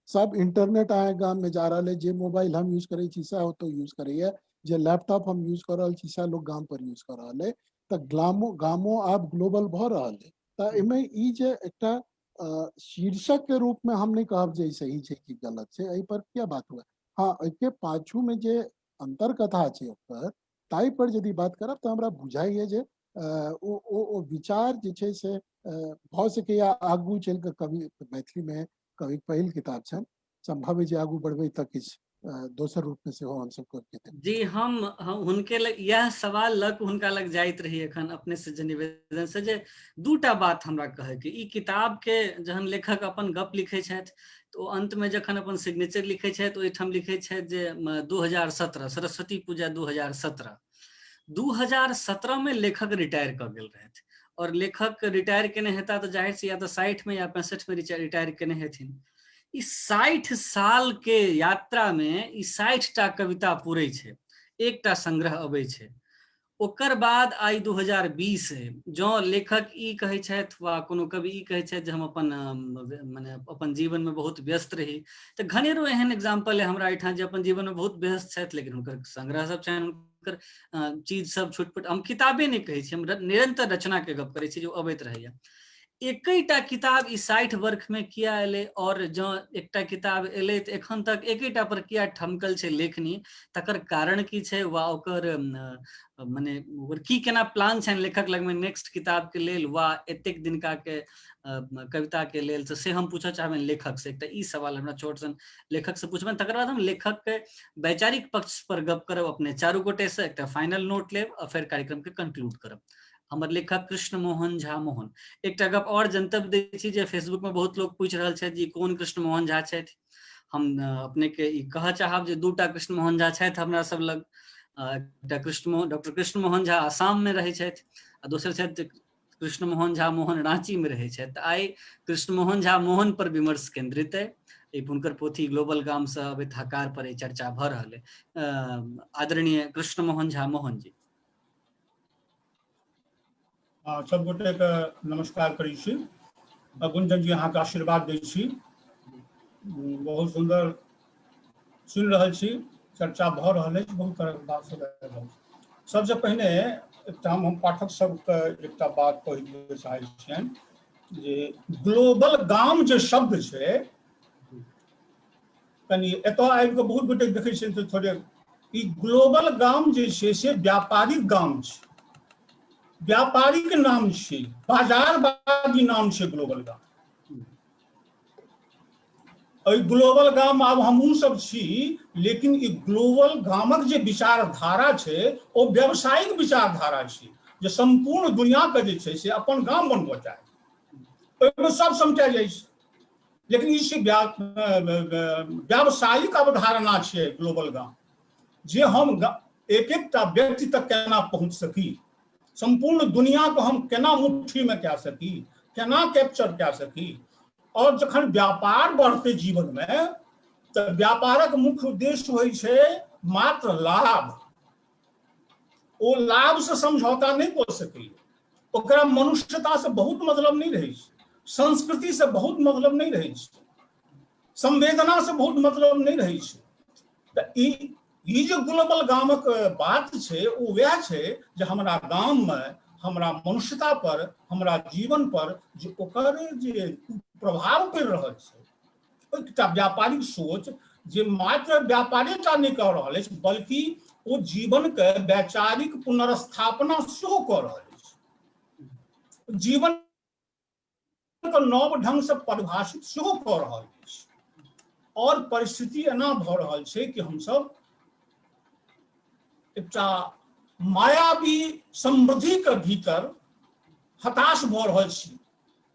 सब इंटरनेट अहाँ गाम में जा रहा है, जे मोबाइल हम यूज करे छी सएह ओतौ यूज करैया, जे लैपटॉप हम यूज कर रहल छी सएह लोग गाम पर यूज कर रहल है। तऽ गामो आब ग्लोबल भऽ रहल है। तऽ एहिमे ई जे एकटा शीर्षक के रूप में हम नहीं कहब जे सही छै कि गलत छै, एहि पर क्या बात हुआ। हाँ, एहिके पाछू में जे अंतर कथा छै ओकर ताहि पर यदि बात करब तऽ हमरा बुझाइए जे ओ विचार जे छै से भऽ सकैया आगू चलि कऽ कवि मैथिली में कवि पहिल किताब छनि, संभव है जे आगू बढ़बै तऽ किछु दोसर रूप में सेहो हमसब करके जी हम हुनके लग यह सवाल लग हुनका लग जाइत रही एखन अपने से जे निवेदन से जे दूटा बात हमरा कहे के ई किताब के जहन लेखक अपन गप लिखे छथि तो अंत में जखन अपन सिग्नेचर लिखे छथि ओहिठाम लिखे छथि जे 2017 सरस्वती पूजा 2017 में लेखक रिटायर कर गेल रहथि। और लेखक रिटायर केने हेता तो जाहिर से या तो 60 में या 65 में रिटायर केने हेथिन। इस 60 साल के यात्रा में ई 60 टा कविता पूरे छे, एकटा संग्रह अबै छे। ओकर बाद आई 2020 है, जो लेखक ई कहे छथि वा कोनो कवि ई कहे छथि जे हम अपन माने अपन जीवन में बहुत व्यस्त रही, तो घनेरो एहन एग्जाम्पल है हमरा एठाम जे अपन जीवन में बहुत व्यस्त छथि लेकिन हुनकर संग्रह सब छनि, हुनकर चीज सब छोट-छोट, हम किताबे नहीं कहै छी, हम निरंतर रचना के गप करै छी जो अबैत रहैया। एकैटा किताब ई 60 वर्ष में किया एले और जो एकटा किताब एले त एखन तक एकैटा पर किया ठमकल छै लेखनी, तकर कारण की छै वा ओकर माने ओकर की केना प्लान छनि लेखक लग में नेक्स्ट किताब के लेल वा एतेक दिनका के कविता के लेल, तो से हम पूछऽ चाहबनि लेखक से। एकटा ई सवाल हमरा छोट सन लेखक से पूछबनि, तकर बाद हम लेखक के वैचारिक पक्ष पर गप करब अपने चारू गोटे से, एकटा फाइनल नोट लेब और फिर कार्यक्रम के कंक्लूड करब। हमर लेखक कृष्ण मोहन झा मोहन। एकटा गप और जनतब दै छी जे फेसबुक में बहुत लोग पूछ रहल छथि जी कोन कृष्ण मोहन झा छथि। हम अपने के ई कहऽ चाहब जे दूटा कृष्ण मोहन झा छथि हमरा सब लग। एकटा डॉक्टर कृष्ण मोहन झा आसाम में रहै छथि आ दोसर छथि कृष्ण मोहन झा मोहन रांची में रहै छथि। तऽ आइ कृष्ण मोहन झा मोहन पर विमर्श केंद्रित है। हुनकर पोथी ग्लोबल गाम से अबैत हकार पर चर्चा भऽ रहल है। आदरणीय कृष्ण मोहन झा मोहन जी। सब गोटे के नमस्कार करै छी। गुंजन जी अहाँ के आशीर्वाद दै छी। बहुत सुंदर सुन रहल छी, चर्चा भऽ रहल अछि, बहुत तरह के बात सब आबि रहल छै। सबसे पहिने एकटा हम पाठक सबके एकटा बात कहै चाहै छियनि जे ग्लोबल गाम जे शब्द छै, कनी एतऽ आबि कऽ बहुत गोटे देखै छियै तऽ थोड़े ई ग्लोबल गाम जे छै से व्यापारिक गाम छै, व्यापारिक नाम छै, बाजारवादी नाम छै ग्लोबल गाम। ग्लोबल गाम आब हमहूँ सब छी, लेकिन ई ग्लोबल गामक जे विचारधारा छै ओ व्यावसायिक विचारधारा छै जे संपूर्ण दुनिया के जे छै से अपन गाम बनबऽ चाही, ओहिमे सब समझा जाइ छै। लेकिन ई व्यावसायिक अवधारणा छै ग्लोबल गाम, जे हम एक एकटा व्यक्ति तक केना पहुँच सकी, संपूर्ण दुनिया को हम केना मुट्ठी में कए सकी, केना कैप्चर कए सकी। और जखन व्यापार बढ़ते जीवन में तो व्यापारक मुख्य उद्देश्य होइ छै मात्र लाभ। ओ लाभ से समझौता नहीं कऽ सकैए, ओकरा मनुष्यता से बहुत मतलब नहीं रहै छै, संस्कृति से बहुत मतलब नहीं रहै छै, संवेदना से बहुत मतलब नहीं रहै छै। तऽ ई जे ग्लोबल गामक बात छै ओ वएह छै जे हमरा गाम में, हमरा मनुष्यता पर, हमरा जीवन पर जे ओकर जे प्रभाव पड़ि रहल छै, एकटा व्यापारिक सोच जे मात्र व्यापारेटा नहीं कऽ रहल अछि बल्कि ओ जीवन के वैचारिक पुनर्स्थापना सेहो कऽ रहल अछि, जीवन के नव ढंग से परिभाषित सेहो कऽ रहल अछि। और परिस्थिति एना भऽ रहल छै कि हमसब एकटा मायावी समृद्धि के भीतर हताश भऽ रहल छी,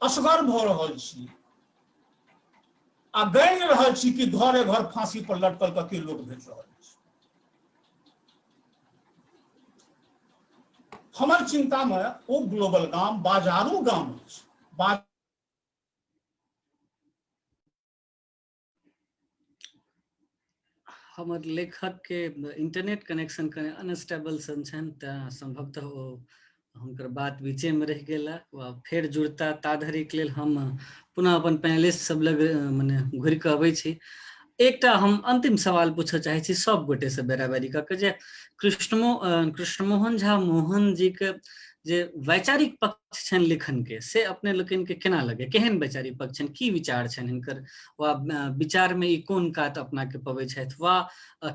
असगर भऽ रहल छी, आ गनि रहल छी कि घरे घर फांसी पर लटकल कते लोग भेट रहल अछि। हमर चिंता में ओ ग्लोबल गाम बाजारू गाम अछि। हमर लेखक के इंटरनेट कनेक्शन कने अनस्टेबल सन छनि, तऽ संभवतः ओ हुनकर बात बीचे में रह गेला वा फेर जुड़ता ता धरि के लेल हम पुनः अपन पैनलिस्ट सब लग मने घुरि कऽ अबै छी। एकटा हम अंतिम सवाल पूछऽ चाहे छी सब गोटे से बेराबेरी कऽ के, जे कृष्ण मोहन झा मोहन जी के जे वैचारिक पक्ष छनि लेखन के, से अपने लोकनि के केना लगे, केहन वैचारिक पक्ष छनि, की विचार छनि हिनकर, वा विचार में ई कोन कात अपना के पबै छथि, वा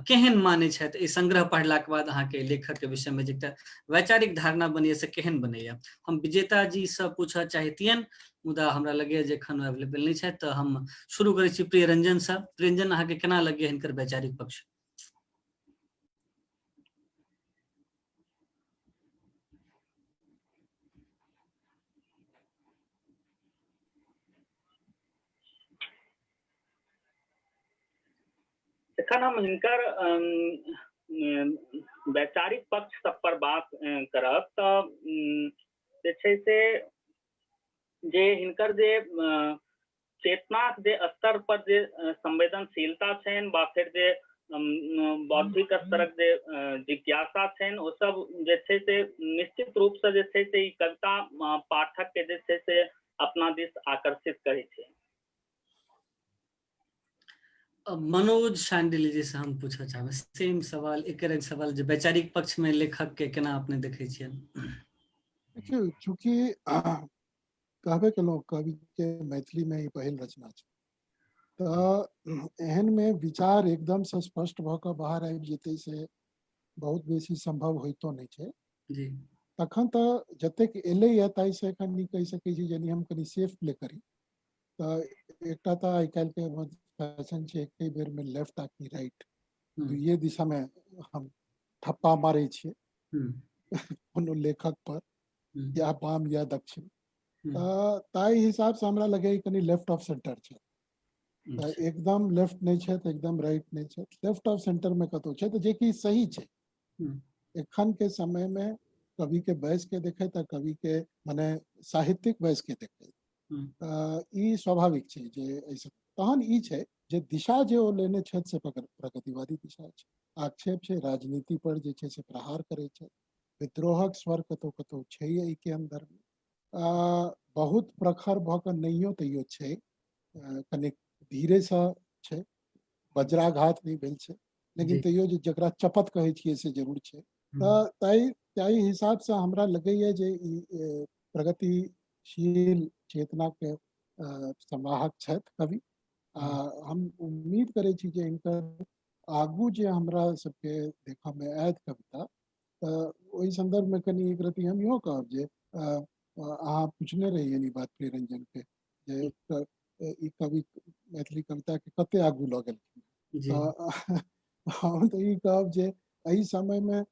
केहन माने छथि। ई संग्रह पढ़ला के बाद अहाँ के लेखक के विषय में जेटा वैचारिक धारणा बनैया से केहन बनैया। हम विजेता जी से पूछऽ चाहतियनि, मुदा हमरा लगे जे एखन अवेलेबल नहीं छथि, तऽ हम शुरू करै छी प्रिय रंजन से। रंजन, अहाँ के केना लगे हिनकर वैचारिक पक्ष? एखन हम हिनकर वैचारिक पक्ष सब पर बात करब तऽ जे छै से जे हिनकर जे चेतना जे स्तर पर जे संवेदनशीलता छनि, वा फिर जे बौद्धिक स्तरक जे जिज्ञासा छनि, ओ सब जे छै से निश्चित रूप से जे छै से ई कविता पाठक के जे छै से अपना दिस आकर्षित करै छै। मनोज शांडिल्य जी से हम पूछऽ चाहब सेम सवाल, एक सवाल जे वैचारिक पक्ष में लेखक के केना अपने देखै छियनि? देखिए, चूंकि कहबे केलहुँ कवि के मैथिली में ही पहिल रचना छै, तऽ एहन में विचार एकदम से स्पष्ट भऽ कऽ बाहर आबि जेतै से बहुत बेसी संभव होइतो नहीं छै। जी तखन तऽ जतेक एलैए ताहिसँ एखन नहीं कहि सकै छी, यदि हम कनि सेफ प्ले करी तऽ एकटा तऽ आइ काल्हि के फैशन छै एके बेर में लेफ्ट आ कि राइट दुइये दिशा में हम ठप्पा मारै छियै कोनो लेखक पर, या वाम या दक्षिण, ताहि हिसाब से हमरा लगे कनी लेफ्ट ऑफ सेंटर छै। तऽ एकदम लेफ्ट नहीं छै तऽ एकदम राइट नहीं छै, लेफ्ट ऑफ सेंटर में कतौ छै, तऽ जे कि सही छै। एखन के समय में कवि के बहस के देखे तऽ कवि के माने साहित्यिक बहस के देखे ई स्वाभाविक छै जे ऐसे तहन ई छै जे दिशा जे ओ लेने छथि से प्रगतिवादी दिशा छै। आक्षेप छै राजनीति पर जे छै से प्रहार करे छै, विद्रोहक स्वर कतौ कतौ छै एहि के अंदर में, बहुत प्रखर भऽ कऽ नहियो तैयो छै, कनिक धीरे से छै, वज्राघात नहीं भेल छै, लेकिन तैयो जे जकरा चपत कहै छियै से जरूर छै। ताहि हिसाब से हमरा लगैए जे ई प्रगतिशील चेतना के संवाहक छथि कवि। हम उम्मीद करै छी जे इनकर आगू जे हमरा सबके देखऽ में आयत कविता, ओहि संदर्भ में कनि एक रति हम इहो कहब जे अहाँ पूछने रहिए ई बात प्रियरंजन के जे ई कवि मैथिली कविता के कते आगू लऽ गेलखिन, हम तऽ ई कहब जे एहि समय में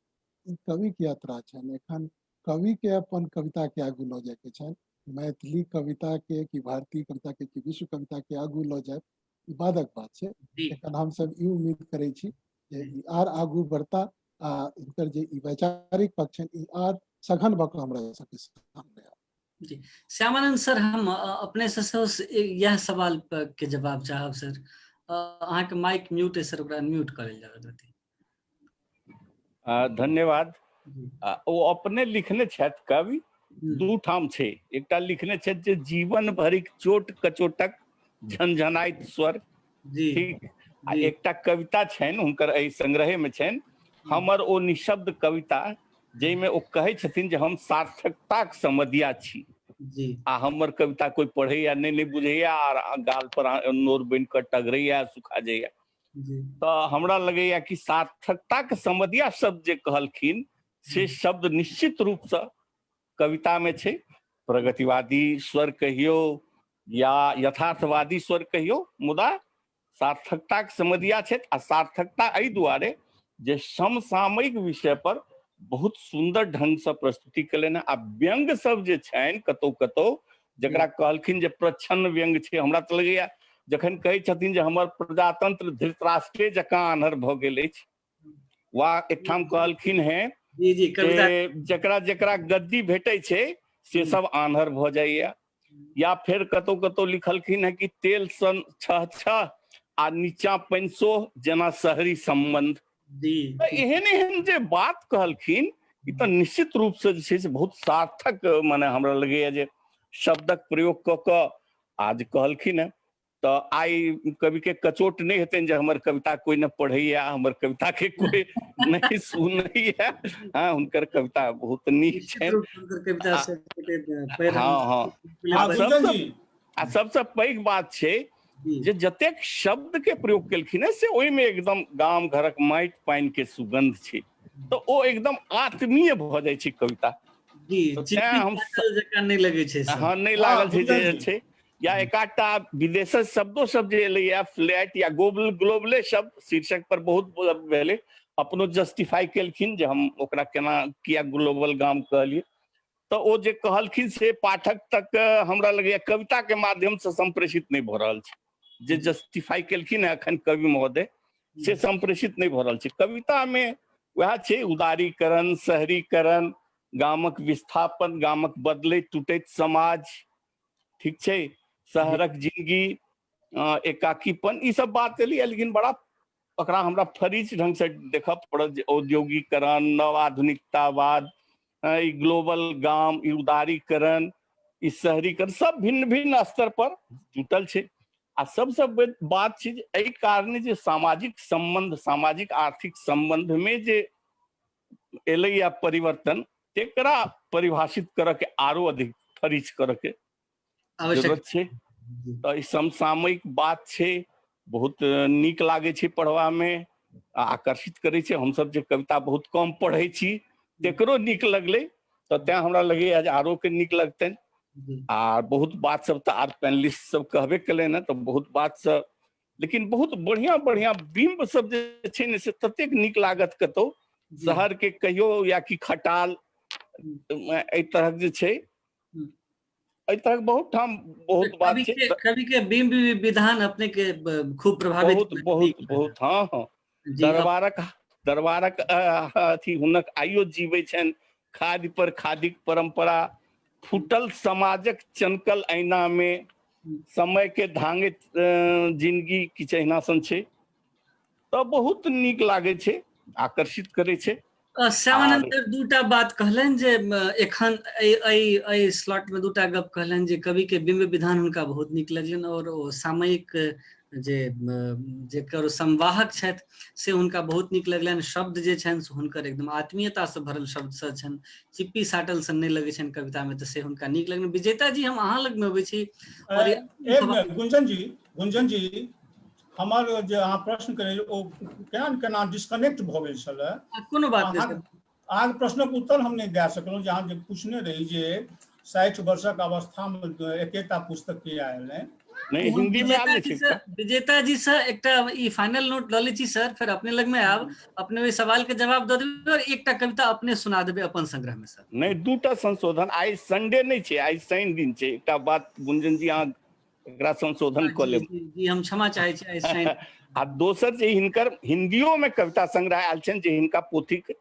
कवि के यात्रा छनि, एखन कवि के अपन कविता के आगू लऽ जाय के छनि, मैथिली कविता के कि भारतीय कविता के कि विश्व कविता के आगू लऽ जाय ई बादक बात छै। एखन हम सब ई उम्मीद करै छी जे ई आर आगू बढ़ता आ इनकर जे ई वैचारिक पक्ष छनि ई आर सघन भऽ कऽ हमरा सबके सामने आयत। जी श्यामानंद सर, हम अपने से यह सवाल के जवाब चाहब सर। अहाँ के माइक म्यूट है सर, ओकरा अनम्यूट करल जावे। धन्यवाद। ओ अपने लिखने छथि कवि दू ठाम छै, एकटा लिखने छथि जे जीवन भरिक चोट कचोटक झनझनाइत स्वर, ठीक, आ एकटा कविता छनि हुनकर एहि संग्रह में छनि हमर ओ निशब्द कविता, जाहिमे ओ कहै छथिन जे हम सार्थकताक समधिया छी, आ हमर कविता कोई पढ़ैया नहीं बुझैया और गाल पर नोर बन कऽ टगरैया सुखा जाइया। तो हमरा लगैया कि सार्थकता के समधिया शब्द जे कहलखिन से शब्द निश्चित रूप से कविता में छै। प्रगतिवादी स्वर कहियो या यथार्थवादी स्वर कहियो, मुदा सार्थकता के समधिया छै। आ सार्थकता एहि दुआरे जे समसामयिक विषय पर बहुत सुंदर ढंग से प्रस्तुति कयलनि। आ व्यंग सब जे छनि कतौ कतौ जकरा कहलखिन जे प्रच्छन्न व्यंग छै, हमरा तऽ लगैया जखन कहै छथिन जे हमर प्रजातंत्र धृतराष्ट्रे जकाँ आन्हर भऽ गेल अछि, वा एकठाम कहलखिन हैं जे जकरा जकरा गद्दी भेटै छै से सब आन्हर भऽ जाइया। या फिर कतौ कतौ लिखलखिन है कि तेल सन छह छह आ नीचा पैंसो जेना शहरी संबंध। एहन एहन जे बात कहलखिन ई तऽ निश्चित रूप से जे छै से बहुत सार्थक माने हमरा लगैया जे शब्दक प्रयोग कऽ कऽ आज कहलखिन है। तो आई कवि के कचोट नहीं हेतनि जे हमर कविता कोई न पढ़ैया, हमर कविता के कोई नहीं सुनैया। हाँ, हुनकर कविता बहुत नीक छै। सबसे पैघ बात छै जे जतेक शब्द के प्रयोग केलखिन है से ओहिमे एकदम गाम घरक माटि पानि के सुगंध छै, तो ओ एकदम आत्मीय भऽ जाइ छै कविता। नहीं लगे छै, हाँ नहीं लागल छै जे छै। या एकाटा विदेश शब्दों सब जे एलैया फ्लैट या ग्लोबले शब्द शीर्षक पर बहुत भेलै, अपनो जस्टिफाई केलखिन जे हम ओकरा केना किया ग्लोबल गाम कहलिए। तो ओ जे कहलखिन से पाठक तक हमरा लगैया कविता के माध्यम से संप्रेषित नहीं भऽ रहल छै। जे जस्टिफाई केलखिन है अखन कवि महोदय से संप्रेषित नहीं भऽ रहल छै। कविता में वह छै उदारीकरण, शहरीकरण, गामक विस्थापन, गामक बदलैत टूटैत समाज, ठीक छै, शहरक जिंदगी, एकाकीपन, ई सब बात एलिए। लेकिन बड़ा ओकरा हमरा फरीच ढंग से देखऽ पड़त जे औद्योगिकरण, नव आधुनिकतावाद, ई ग्लोबल गाम, ई उदारीकरण, ई शहरीकरण, सब भिन्न भिन्न स्तर पर जुटल छै। आ सबसे बात छै जे एहि कारणे जे सामाजिक संबंध, सामाजिक आर्थिक संबंध में जे एलैया परिवर्तन, तेकरा परिभाषित करऽ के आरो अधिक फरीच करऽ के आवश्यक जरूरत छै। तो ई समसामयिक बात छै, बहुत नीक लागे छै पढ़वा में, आकर्षित करे छै। हम सब जे कविता बहुत कम पढ़े छी तेकरो नीक लगले, तो तें हमरा लगे आज आरो के नीक लगतै। जी आ बहुत बात सब तो आर पैनलिस्ट सब कहबे कले ना, तो बहुत बात सब, लेकिन बहुत बढ़िया बढ़िया बिंब सब जे छै ने से ततेक नीक लागत कतौ जी शहर के कहियो या कि खटाल एहि तरह जे छै, एहि तरह बहुत ठाम बहुत बात छै। कवि के बिंब विधान अपने के खूब प्रभावित बहुत बहुत बहुत, हाँ हाँ, जी दरबारक अथी हुनक आइयो जीवे छनि। खाद्य पर खादिक परंपरा, फूटल समाजक चनकल ऐना में, समय के धांगैत जिंदगी किछ अहिना सन छै। तो बहुत नीक लागे छै, आकर्षित करे छै। श्यामानंद दूटा बात कहलन जे एखन एई स्लॉट में दूटा गप कहलन जे कवि के बिंब विधान हुनका बहुत नीक लगलन, और ओ सामयिक जेकर संवाहक छथि से हुनका बहुत नीक लगलनि। शब्द जे छनि से हुनकर एकदम आत्मीयता से भरल शब्द सब छनि, चिप्पी साटल सन नहि लगे छनि कविता में, तो से हुनका नीक लगलनि। विजेता जी, हम अहाँ लग में अबै छी और एक मिनट गुंजन जी, हमर जे अहाँ प्रश्न करे ओ केना केना डिस्कनेक्ट भ गेल छले। कोनो बात नहीं, अहाँ प्रश्नक उत्तर हम नहीं दे सकलहुँ। जे अहाँ जे पूछने रही जे 60 वर्षक अवस्था में एकेटा पुस्तक के आयल है, नहीं हिंदी में आयल छै। विजेता जी से एकटा ई फाइनल नोट ल लै छी सर, फिर अपने लग में आब, अपने ओहि सवाल के जवाब दे देबै और एकटा कविता अपने सुना देबै अपन संग्रह में सर। नहीं दूटा संशोधन, आई संडे नहीं छै, आई शनि दिन छै। एकटा बात गुंजन जी, अहाँ एकरा संशोधन क लेब। जी हम क्षमा चाहे छी, आई शनि। आ दोसर जे हिनकर हिंदियो में कविता संग्रह आयल छनि, जे हिनका पोथीक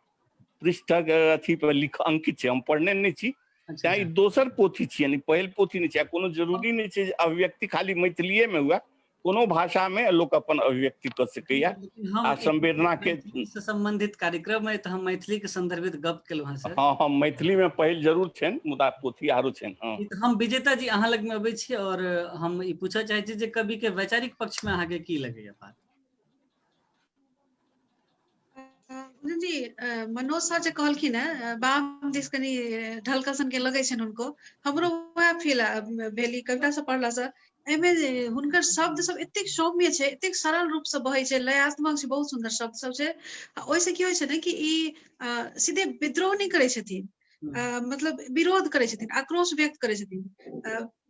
पृष्ठक अथी पर अंकित छै, हम पढ़ने नहीं छी। अच्छा, ई दोसर पोथी छियै, पहिल पोथी नहीं छै। कोनो जरूरी नहीं छै जे अभिव्यक्ति खाली मैथिलीए में हुए, कोनो भाषा में लोक अपन अभिव्यक्ति कर सकैया। हम आ संवेदना के मैथिली से संबंधित कार्यक्रम है, तो हम मैथिली के संदर्भित गप केलहुँ हैं सर। हाँ हाँ, मैथिली में पहिल जरूर छनि, मुदा पोथी आरो छनि। हाँ, हम विजेता जी अहाँ लग में अबै छी, और हम ई पूछय चाहे छी जे कवि के वैचारिक पक्ष में अहाँ के की लगैया बात। जी, मनोज सर जे कहलखिन है बाम दिस कनी ढलका सन के लगे छन हुनको, हमरो वह फील भेल ई कविता सब पढ़ला से। एमे हुनकर शब्द सब एतेक सौम्य छै, एतेक सरल रूप से बहे छै, लयात्मक छै, बहुत सुंदर शब्द सब छै। ओहि से की होइ छै ने कि ई सीधे विद्रोह नहीं करे छथिन, मतलब विरोध करे छथिन, आक्रोश व्यक्त करे छथिन।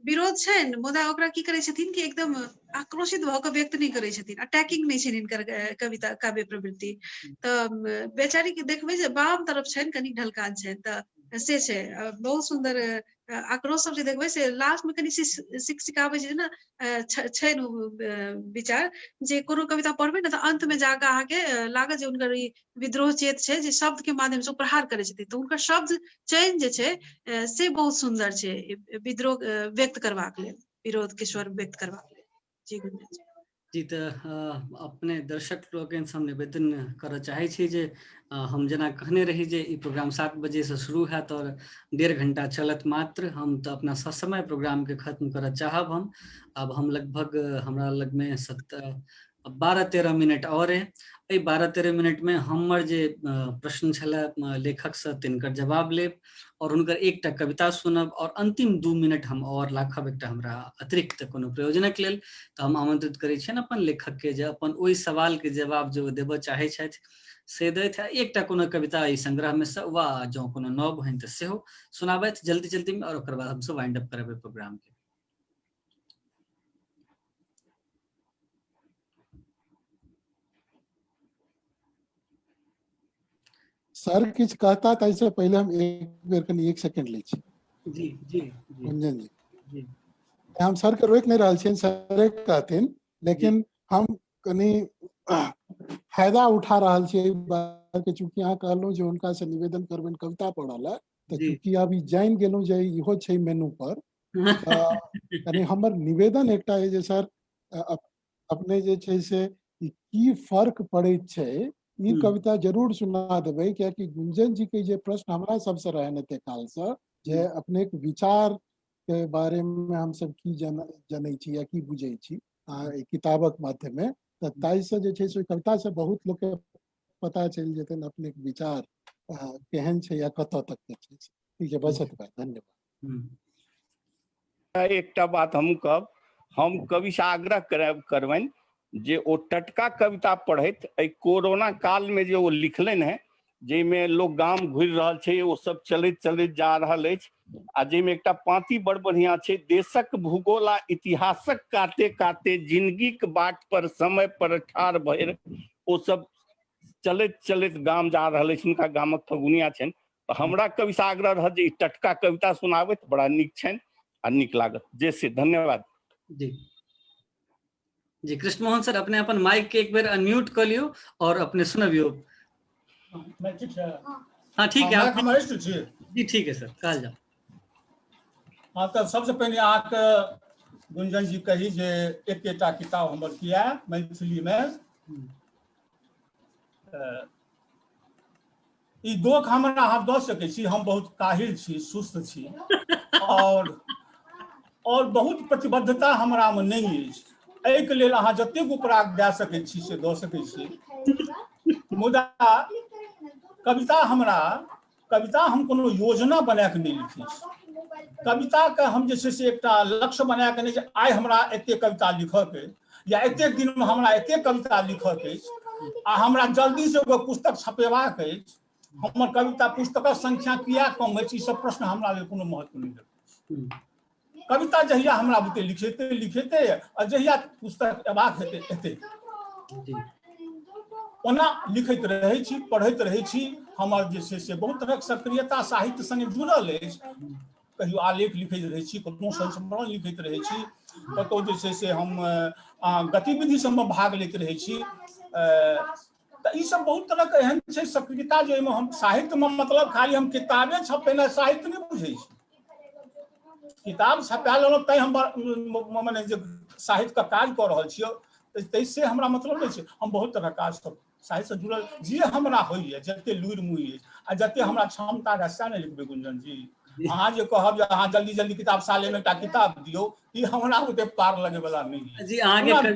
विरोध छै मुदा ओकरा की करे छथिन कि एकदम आक्रोशित भऽ कऽ व्यक्त नहीं करे छथिन, अटैकिंग नहीं छै हिनकर कविता काव्य प्रवृत्ति। तऽ बेचारी के देखबै जे बाम तरफ छनि कनी ढलकान छनि, तऽ से छै बहुत सुंदर। आक्रोश सब जे देखबै से लास्ट में कनी सिखाबै छै ना, छै विचार जे कोनो कविता पढ़बै ने तऽ अंत में जाकऽ अहाँके लागत जे हुनकर ई विद्रोह चेत छै, जे शब्द के माध्यम से प्रहार करे छथिन। तऽ हुनकर शब्द चयन जे छै से बहुत सुंदर छै, विद्रोह व्यक्त करबाक लेल, विरोध के स्वर व्यक्त करबाक लेल। जी गुंजन जी। जी, तो अपने दर्शक लोकन से हम निवेदन करऽ चाहे छी जे हम जेना कहने रही जे ई प्रोग्राम 7 बजे से शुरू हैत और 1.5 घंटा चलत मात्र। हम तो अपना ससमय प्रोग्राम के खत्म करऽ चाहब। हम लगभग हमरा लग में 12-13 मिनट और है। 12-13 मिनट में हमर जे प्रश्न छलै लेखक से तिनकर जवाब लेब और हुनकर एकटा कविता सुनब, और अंतिम 2 मिनट हम और राखब एकटा हमरा अतिरिक्त कोनो प्रयोजनक लेल। तऽ हम आमंत्रित करै छियनि अपन लेखक के जे अपन ओहि सवाल के जवाब जो देबऽ चाहे छथि से दैथ। एकटा कोनो कविता ई संग्रह में से वा जो कोनो नव होइन तऽ सेहो सुनाबैथ जल्दी जल्दी में, और ओकर बाद हमसब वाइंड अप करबै प्रोग्राम के। सर किछ कहता था, इससे पहले हम एक बेर कनी 1 सेकंड लै छी। जी जी गुंजन जी, जी हम सर के रोक नहीं रहल छियन, सर कहथिन, लेकिन हम कनी फायदा उठा रहल छियै बात के। चूंकि अहाँ कहलहुँ जे हुनका से निवेदन करबनि कविता पढ़ल है, तऽ चूंकि अभी जानि गेलहुँ जे इहो छै मेनू पर, कनी हमर निवेदन एकटा है जे सर अपने जे छै से की फर्क पड़ैत छै ई कविता जरूर सुना देबै। कियाकि गुंजन जी के जे प्रश्न हमरा सबसे रहन एते काल से, जे अपने के विचार के बारे में हम सब की जानै छी या की बुझै छी किताबक माध्यमे, तऽ ताहि से जे छै से कविता से बहुत लोक के पता चलि जेतनि अपने के विचार केहन छै या कतऽ तक के छै। ठीक है, बस एतबा, धन्यवाद। एकटा बात हम कहब, हम कवि से आग्रह करबनि जे ओ टटका कविता पढ़ैत एहि कोरोना काल में जे ओ लिखलनि हैं, जाहिमे लोग गाम घुरि रहल छै, ओ सब चलैत चलैत जा रहल अछि, आ जाहिमे एकटा पाँति बड़ बढ़िया छै, देशक भूगोल आ इतिहासक काते काते जिंदगीक बाट पर समय पर ठाढ़ भरि ओ सब चलैत चलैत गाम जा रहल अछि, हुनका गामक फगुनिया छनि। तो हमरा कवि से आग्रह रहत जे ई टटका कविता सुनाबैत बड़ा नीक छनि आ नीक लागत। जे से धन्यवाद। जी जी कृष्ण मोहन सर, अपने अपन माइक के एक बार अनम्यूट कर लियो और अपने सुनबियो। मैं ठीक है। हाँ ठीक है, हाँ, आप हमारे ठीक है। जी ठीक है सर, कहल जाओ। हाँ, तो सबसे पहले अहाँके गुंजन जी कही जे एकेटा किताब हमर किया मैथिली में ई दोख हमरा अहाँ दऽ सकै छी, हम बहुत काहिल छी, सुस्त छी, और बहुत प्रतिबद्धता हमरा में नहीं अछि। एहिके लेल अहाँ जतेक उपराग दए सकै छी से दऽ सकै छी। मुदा कविता हम कोनो योजना बना के नहीं लिखै छी। कविता के हम जे छै से एकटा लक्ष्य बना के नहीं जे आइ हमरा एतेक कविता लिखक अइ या एतेक दिन में हमरा एतेक कविता लिखक अछि आ हमरा जल्दी से ओकर पुस्तक छपेबाक अछि, हमर कविता पुस्तक संख्या किया कम अछि, ई सब प्रश्न हमरा लेल कोनो महत्व नहीं रखै। कविता जहिया हमरा बुते लिखेते आ जहिया पुस्तक एबाक हेतै एतै। ओना लिखैत रहै छी, पढ़ैत रहै छी, हमर जे छै से बहुत तरहक सक्रियता साहित्य संगे जुड़ल अछि। कहियो आलेख लिखैत रहै छी, कतहु संस्मरण लिखैत रहै छी, कतहु जे छै से हम गतिविधि सबमे भाग लैत रहै छी। तऽ ई सब बहुत तरहक एहन छै सक्रियता जाहिमे हम साहित्यमे मतलब खाली हम किताबे छपेनाइ साहित्य नहीं बुझै छी। किताब छपा लेलहुँ तैँ हम मने जे साहित्यके काज कऽ रहल छियै तैसे हमरा मतलब नहीं छै। हम बहुत तरहक काज सब साहित्य से जुड़ल जे हमरा होइए, जते लुरि मुइ अछि आ जते हमरा क्षमता रहै सएह ने लिखबै गुंजन जी। अहाँ जे कहब जे अहाँ जल्दी जल्दी किताब साले में एकटा किताब दियौ, ई हमरा ओते पार लगे वाला नहीं है जी। अहाँके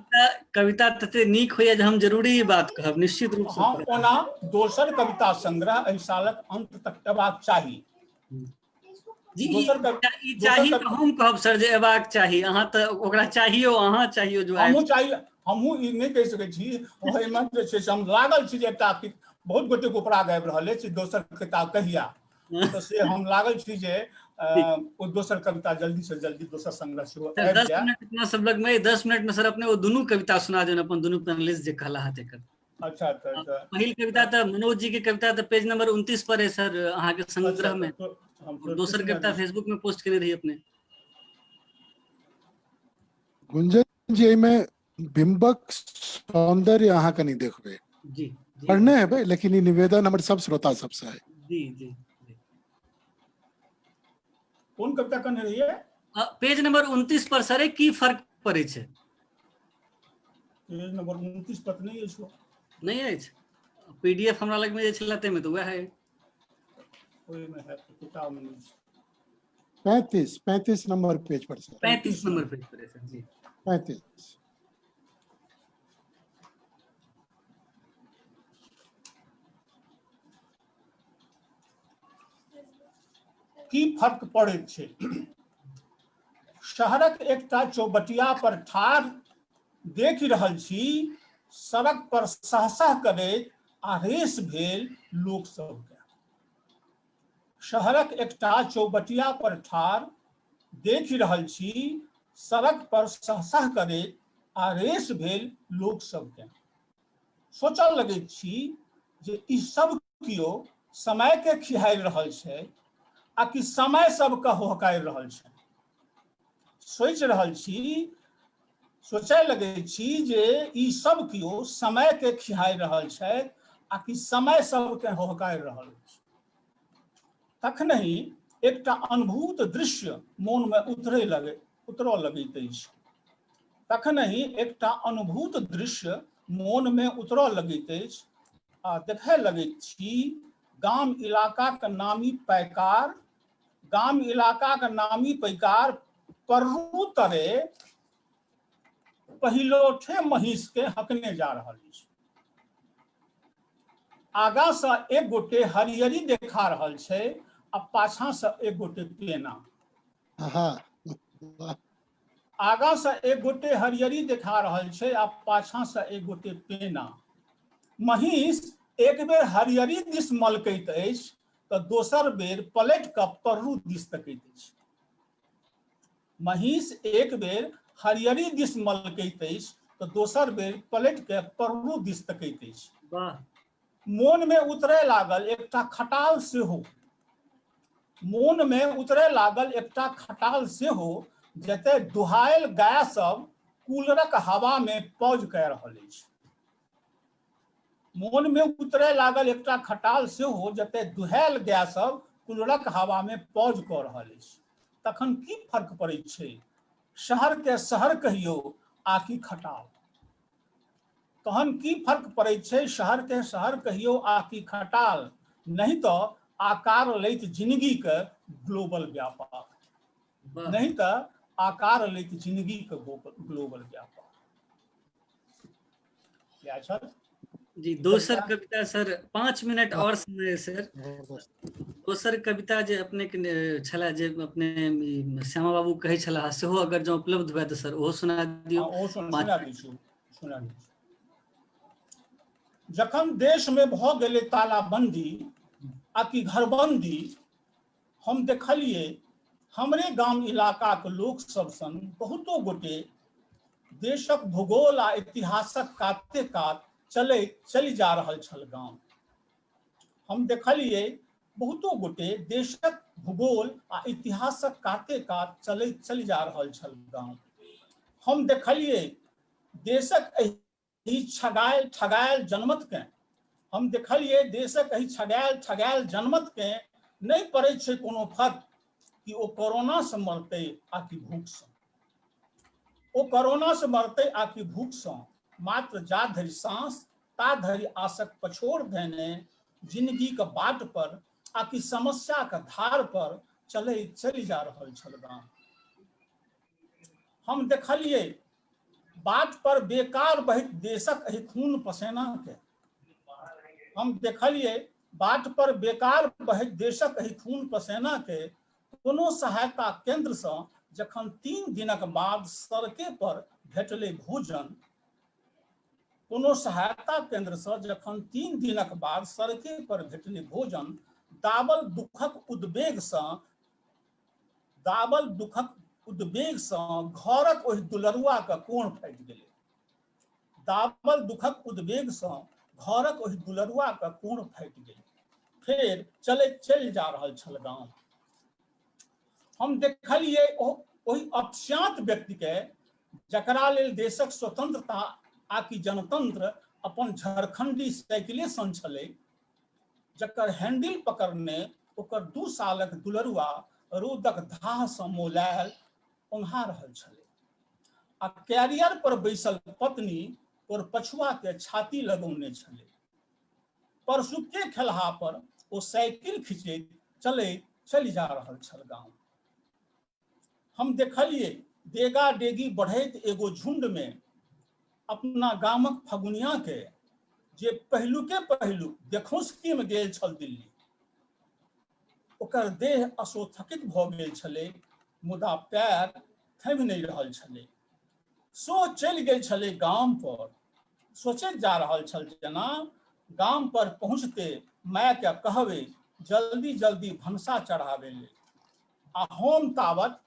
कविता तते नीक होइए जे हम जरूरी ई बात कहब, निश्चित रूप से। हाँ, ओना दोसर कविता संग्रह एहि सालक अंत तक एबाक चाही। जी ई चाही तऽ हम कहब सर जे एबाक चाही, अहाँ तऽ ओकरा चाहियो, अहाँ चाहियो जो हमहूँ चाहिए, हमहूँ ई नहीं कहि सकै छी। ओहिमे जे छै से हम लागल छी जे एकटा बहुत गोटे उपराग आबि रहल अछि दोसर किताब कहिया, तो से हम लागल छी जे ओ दोसर कविता जल्दी से जल्दी दोसर संग्रह सेहो आबि 10 जाए। मिनट अपना सब लग में 10 मिनट में सर अपने वो दुनू कविता सुना देन अपन दुनू पैनलिस्ट जे कहला हत एकर। अच्छा पहिल कविता तो मनोज जी के कविता तो पेज नंबर 29 पर है सर अहाँ के संग्रह में, और दोसर कविता फेसबुक में पोस्ट करने रही अपने। गुंजन जी में बिंबक सौंदर्य अहाँ के नहीं देखबे जी पढ़ने है भाई, लेकिन ये निवेदन हमर सब श्रोता सबसे है। जी जी कौन कविता करने रही है? पेज नंबर 29 पर सर की फर्क पड़े छै? पेज नंबर 29 पर नहीं है, नहीं है पीडीएफ हमरा लग में जे छला ते में तो वह है। ओए में है किताब में नहीं। 35 नंबर पेज पर सर। 35 नंबर पेज पर है सर जी। 35 की फर्क पड़े छै? शहरक एकटा चौबटिया पर ठाढ़ देख रहल छी, सड़क पर सहसह करैत आवेश भेल लोक सबके। शहरक एकटा चौबटिया पर ठाढ़ देख रहल छी, सड़क पर सहसह करैत आवेश भेल लोक सबके। सोचऽ लगैत छी जे ई सब कियो समय के खिहारि रहल छै आ कि समय सबके होहकारि रहल छै। सोचय लगै छी जे ई सब कियो समय के खिहारि रहल छै आ कि समय सबके होहकारि रहल छै। तखनहि एकटा अद्भुत दृश्य मोन में उतरऽ लगैत अछि। तखनहि एकटा अद्भुत दृश्य मोन में उतरऽ लगैत अछि आ देखै लगैत छी गाम इलाका के नामी पैकार पर्रू तरे पहिलोठे महीष के हकने जा रहल अछि। आगा से एक गोटे हरियरी देखा रहल छै आ पाछा से एक गोटे पेना। वाह, आगा से एक गोटे हरियरी देखा रहल छै आ पाछा से एक गोटे पेना। महिष एक बेर हरियरी दिस मलकैत अछि तऽ दोसर बेर पलटि कऽ पर्रू दिस तकैत अछि। महिष एक बेर हरियरी दिस मलकैत अछि तऽ दोसर बेर पलटि कऽ पर्रू दिस तकैत अछि। वाह, मोन में उतरे लागल एकटा खटाल सेहो, मोन में उतरे लागल एकटा खटाल सेहो, जतय दुहायल गाय सब कूलरक हवा में पौज कऽ रहल अछि। मोन में उतरे लागल एकटा खटाल सेहो, जतय दुहायल गाय सब कूलरक हवा में पौज कऽ रहल अछि। तखन की फर्क पड़ैत छै, शहर के शहर कहियो आकि खटाल। तहन की फर्क पड़ैत छै, शहर के शहर कहियो आकि खटाल, नहीं तो आकार लैत जिंदगी के ग्लोबल व्यापार। वाह। नहीं तो आकार लैत जिंदगी के ग्लोबल व्यापार। क्या छल? जी दोसर कविता सर 5 मिनट और समय सर। जबरदस्त। दोसर कविता जे अपने के छला, जे अपने श्यामा बाबू कहै छला, सेहो अगर जो उपलब्ध हुए तो सर ओहो सुना दियो। ओ सुना दै छी, सुना दै छी। जखन देश में भऽ गेलै तालाबंदी आकि घरबंदी, हम देखलिए हमरे गाम इलाका के लोक सब संग बहुतो गोटे देशक भूगोल आ इतिहासक काते कात चलि जा रहल छल गाम। हम देखलिए बहुतो गोटे देशक भूगोल आ इतिहासक काते कात चलि जा रहल छल गाम। हम देखलिए देशक एहि छगायल ठगायल जनमत के, हम देखलिए देशक एहि छगायल ठगायल जनमत के नहीं पड़ै छै कोनो फर्क कि ओ कोरोना से मरतै आकि भूख से। ओ कोरोना से मरतै आकि भूख से, मात्र जा धरि सांस ता धरि आशक पछोड़ देने जिंदगी के बाट पर आकि समस्या के धार पर चलि जा रहल छल गाम। हम देखलिए बाट पर बेकार बहैत देशक एहि खून पसेना के, हम देखलिए बाट पर बेकार बहैत देशक एहि खून पसेना के, कोनो सहायता केंद्र से जखन 3 दिनक बाद सड़के पर भेटलै भोजन, कोनो सहायता केंद्र से जखन 3 दिनक बाद सड़के पर भेटलै भोजन, दाबल दुखक उद्वेग से घरक ओहि दुलरुआ के कोण फाटि गेलै। दाबल दुखक उद्वेग से घरक ओहि दुलरुआ के कोण फाटि गेलै। फेर चलि जा रहल छल गाम। हम देखलिए ओहि अक्षांत व्यक्ति के जकरा लेल देशक स्वतंत्रता आकि जनतंत्र अपन झारखंडी साइकिले सन छलै, जकर हैंडल पकड़ने ओकर 2 सालक दुलरुआ रौदक धाह से मौलायल ओंघा रहल छलै, आ कैरियर पर बैसल पत्नी और पछुआ के छाती लगौने छलै। परसुके खेलहा पर ओ साइकिल खींचैत चलि जा रहल छल गाम। हम देखलिए डेगा डेगी बढ़ैत एगो झुंड में अपना गामक फगुनिया के, जे पहिलुके पहिलुक देखौंसकी में गेल छल दिल्ली। ओकर देह असोथकित भऽ गेल छलै, मुदा पैर थमि नहीं रहल छलै। सो चलि गेल छलै गाम पर, सोचैत जा रहल छल जेना गाम पर पहुँचते माय के कहबै जल्दी जल्दी भनसा चढ़ाबै ले, आ हम तावत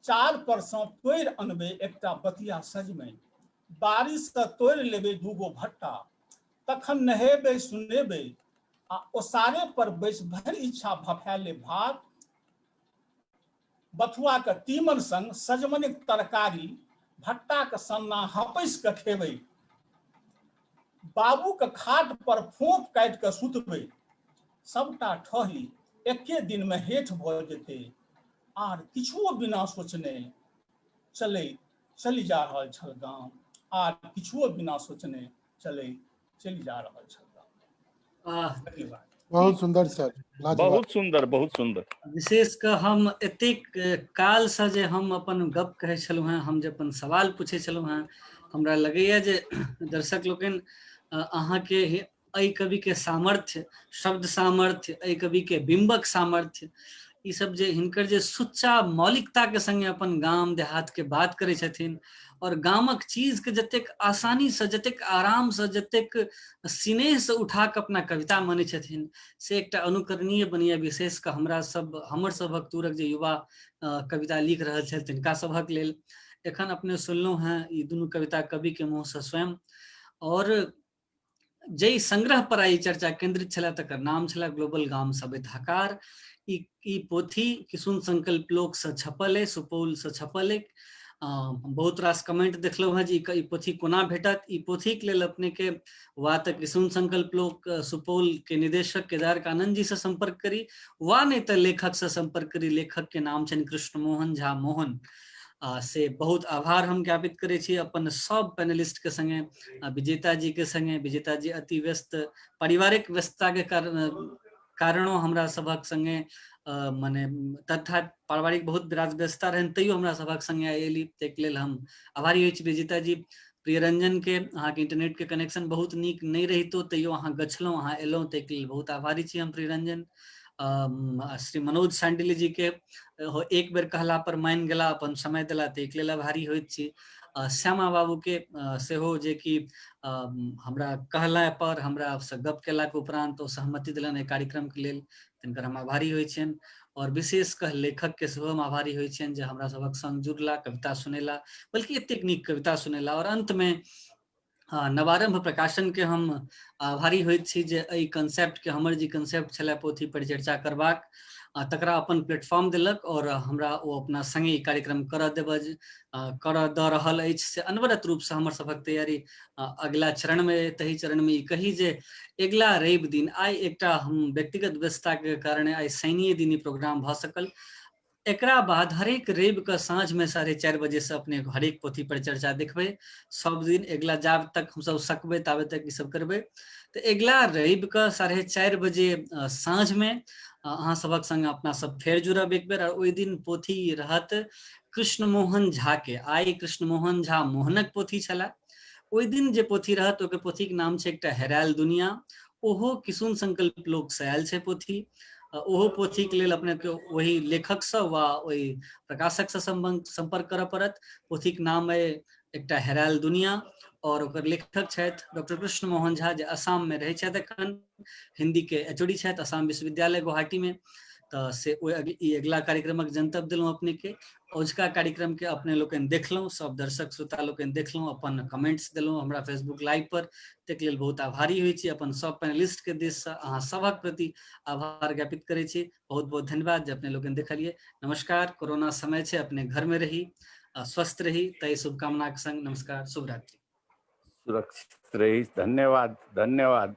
4 पर सँ तोड़ि अनबै एकटा बतिया सजमनि, बारिश से तोड़ि लेबै 2 गो भट्टा, तखन नहेबै सुनेबै आ ओसारे पर बैस भरि इच्छा भफैले भात, बथुआ के तीमन संग सजमनिक तरकारी, भट्टा के सन्ना हपैस के खेबै, बाबू के खाट पर फोंक काटि के सुतबै, सबटा ठही एके दिन में हेठ भऽ जेतै, आर किछुओ बिना सोचने चलि जा रहल छल गाम, आर किछुओ बिना सोचने चलि जा रहल छल गाम। आह, धन्यवाद। बहुत सुंदर सर, लाजवाब। बहुत सुंदर, बहुत सुंदर। विशेष कऽ हम एतेक काल से जे हम अपन गप कहै छलहुँ हैं, हम जे अपन सवाल पूछै छलहुँ हैं, हमरा लगैया जे दर्शक लोकनि अहाँके एहि कवि के सामर्थ्य, शब्द सामर्थ्य, एहि कवि के बिंबक सामर्थ्य, ई सब जे हिनकर जे सुच्चा मौलिकता के संगे अपन गाम देहात के बात करे छथिन और गामक चीज के जतेक आसानी से, जतेक आराम से, जतेक स्नेह से उठा के अपना कविता माने छथिन, से एकटा अनुकरणीय बनैया। विशेष के हमर सभक दूरक जे युवा कविता लिख रहल छथि तिनका सभक लेल। एखन अपने सुनलहुं हैं ई दुनू कविता कवि के मुंह से स्वयं। और जै संग्रह पर आई चर्चा केंद्रित छला तकर नाम छला ग्लोबल गाम सभ्यताकार। ई पोथी किशुन संकल्प लोक से छपल है, सुपौल से छपल है। बहुत रास कमेंट देखलहुँ हैं जे ई पोथी कोना भेटत। ई पोथी के लेल अपने के वा तऽ किशुन संकल्प लोक सुपौल के निदेशक केदार कानन जी से संपर्क करी, वा नहीं तो लेखक से संपर्क करी। लेखक के नाम छनि कृष्ण मोहन झा मोहन। से बहुत आभार हम ज्ञापित करे छी अपन सब पैनलिस्ट के संगे, विजेता जी के संगे। विजेता जी अति व्यस्त पारिवारिक व्यस्तता के कारणों हमरा सबक संगे माने तथा पारिवारिक बहुत व्यस्तता रहन तैयो हमरा सबक संगे एली, ताहि लेल हम आभारी होइ छी विजेता जी। प्रियरंजन के अहाँ के इंटरनेट के कनेक्शन बहुत नीक नहीं रहितो तैयो अहाँ गछलहुँ, अहाँ एलहुँ, ताहि लेल बहुत आभारी छी हम प्रियरंजन। श्री मनोज सांडिल्य जी के एक बेर कहला पर मान गेला, अपन समय दिला, ताहि लेल आभारी होइत छी। श्यामा बाबू के सेहो जे कि हमरा कहला पर हमरा से गप केला के उपरांत ओ सहमति दिलन एहि कार्यक्रम के लेल, तिनकर हम आभारी होइ छियनि। और विशेष कह लेखक के सेहो हम आभारी होइ छियनि जे हमरा सबक संग जुड़ला, कविता सुनेला, बल्कि एतेक नीक कविता सुनेला। और अंत में नवारंभ प्रकाशन के हम आभारी होइत छी जे एहि कंसेप्ट के, हमर जे कंसेप्ट छलै पोथी परिचर्चा करबाक, तकरा अपन प्लेटफॉर्म दिलक और हमरा ओ अपना संगे ई कार्यक्रम करऽ दऽ रहल अछि। से अनवरत रूप से हमर सभक तैयारी अगला चरण में, तही चरण में ई कही जे अगला रवि दिन, आइ एकटा हम व्यक्तिगत व्यस्तता के कारणे आइ शनिए दिन ई प्रोग्राम भऽ सकल। एकरा बाद हरेक रवि के साँझ में 4:30 बजे से अपने हरेक पोथी परिचर्चा देखबै। सब दिन अगला जाब तक हम सब सकबै ताबे तक ई सब करबै। तो अगला रवि के 4:30 बजे साँझ में अहाँ सबक संग अपना सब फेर जुड़ब एक बेर। और ओहि दिन पोथी रहत कृष्ण मोहन झा के। आइ कृष्ण मोहन झा मोहनक पोथी छला। ओहि दिन जे पोथी रहत ओकर पोथी के नाम छै एकटा हेरायल दुनिया। ओहो किशुन संकल्प लोक से आयल छै पोथी। ओहो पोथी के लेल अपने के वही लेखक से वा वही प्रकाशक से संपर्क करऽ पड़त। पोथी के नाम है एकटा हेरायल दुनिया और ओकर लेखक छथि डॉक्टर कृष्ण मोहन झा, जे असम में रहै छथि एखन, हिंदी के एचओडी छथि असम विश्वविद्यालय गुवाहाटी में। तो से अगला कार्यक्रमक जनतब दिलहुँ अपने के। अजुका कार्यक्रम के अपने लोकनि देखलहुँ, सब दर्शक श्रोता लोकनि देखलहुँ, अपन कमेंट्स दिलहुँ हमरा फेसबुक लाइव पर, ताहि लेल बहुत आभारी होइ छी। अपन सब पैनलिस्ट के दिस से अहाँ सभक प्रति आभार ज्ञापित करै छी। बहुत बहुत धन्यवाद जे अपने लोकनि देखलिए। नमस्कार। कोरोना समय छै, अपने घर में रही, स्वस्थ रही, तय शुभकामना के संग नमस्कार, शुभ रात्रि। सुरक्षित रही। धन्यवाद, धन्यवाद।